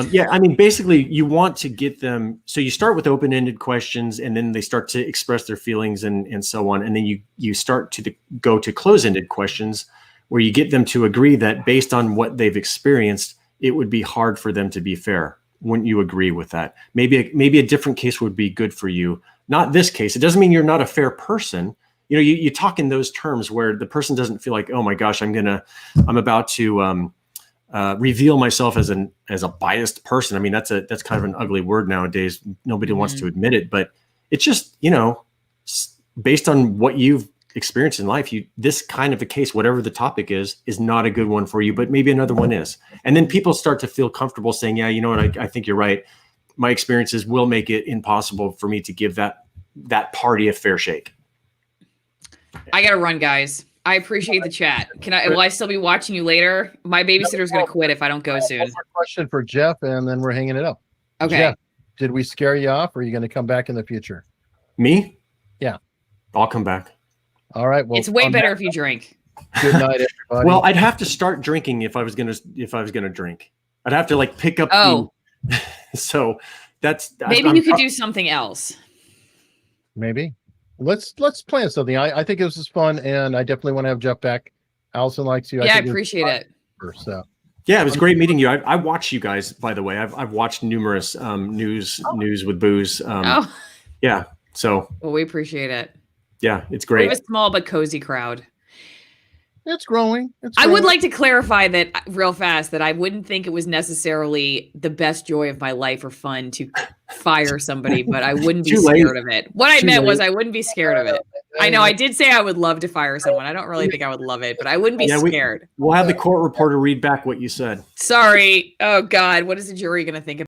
Yeah, I mean, basically you want to get them. So you start with open-ended questions, and then they start to express their feelings and so on. And then you start to go to close-ended questions where you get them to agree that based on what they've experienced, it would be hard for them to be fair. Wouldn't you agree with that? Maybe a different case would be good for you. Not this case. It doesn't mean you're not a fair person. You talk in those terms where the person doesn't feel like, oh my gosh, I'm about to reveal myself as a biased person. I mean, that's kind of an ugly word nowadays. Nobody wants to admit it, but it's just, based on what you've experienced in life, this kind of a case, whatever the topic is not a good one for you, but maybe another one is. And then people start to feel comfortable saying, yeah, you know what? I think you're right. My experiences will make it impossible for me to give that party a fair shake. I gotta run, guys. I appreciate the chat. Will I still be watching you later? My babysitter's going to quit if I don't go soon. One more question for Jeff, and then we're hanging it up. Okay. Jeff, did we scare you off, or are you going to come back in the future? Me? Yeah. I'll come back. All right. Well, it's way better if you drink. Good night, everybody. Well, I'd have to start drinking if I was gonna drink. I'd have to pick up. Oh. So maybe you could do something else. Maybe. Let's plan something. I think this is fun, and I definitely want to have Jeff back. Allison likes you. Yeah, I appreciate it. So. Yeah, it was great meeting you. I watch you guys, by the way. I've watched numerous news with booze. Yeah. So. Well, we appreciate it. Yeah, it's great. We have a small but cozy crowd. It's growing. I would like to clarify that real fast that I wouldn't think it was necessarily the best joy of my life or fun to fire somebody, but I wouldn't be scared of it. What I meant was I wouldn't be scared of it. I know I did say I would love to fire someone. I don't really think I would love it, but I wouldn't be scared. We'll have the court reporter read back what you said. Sorry. Oh God. What is the jury going to think about?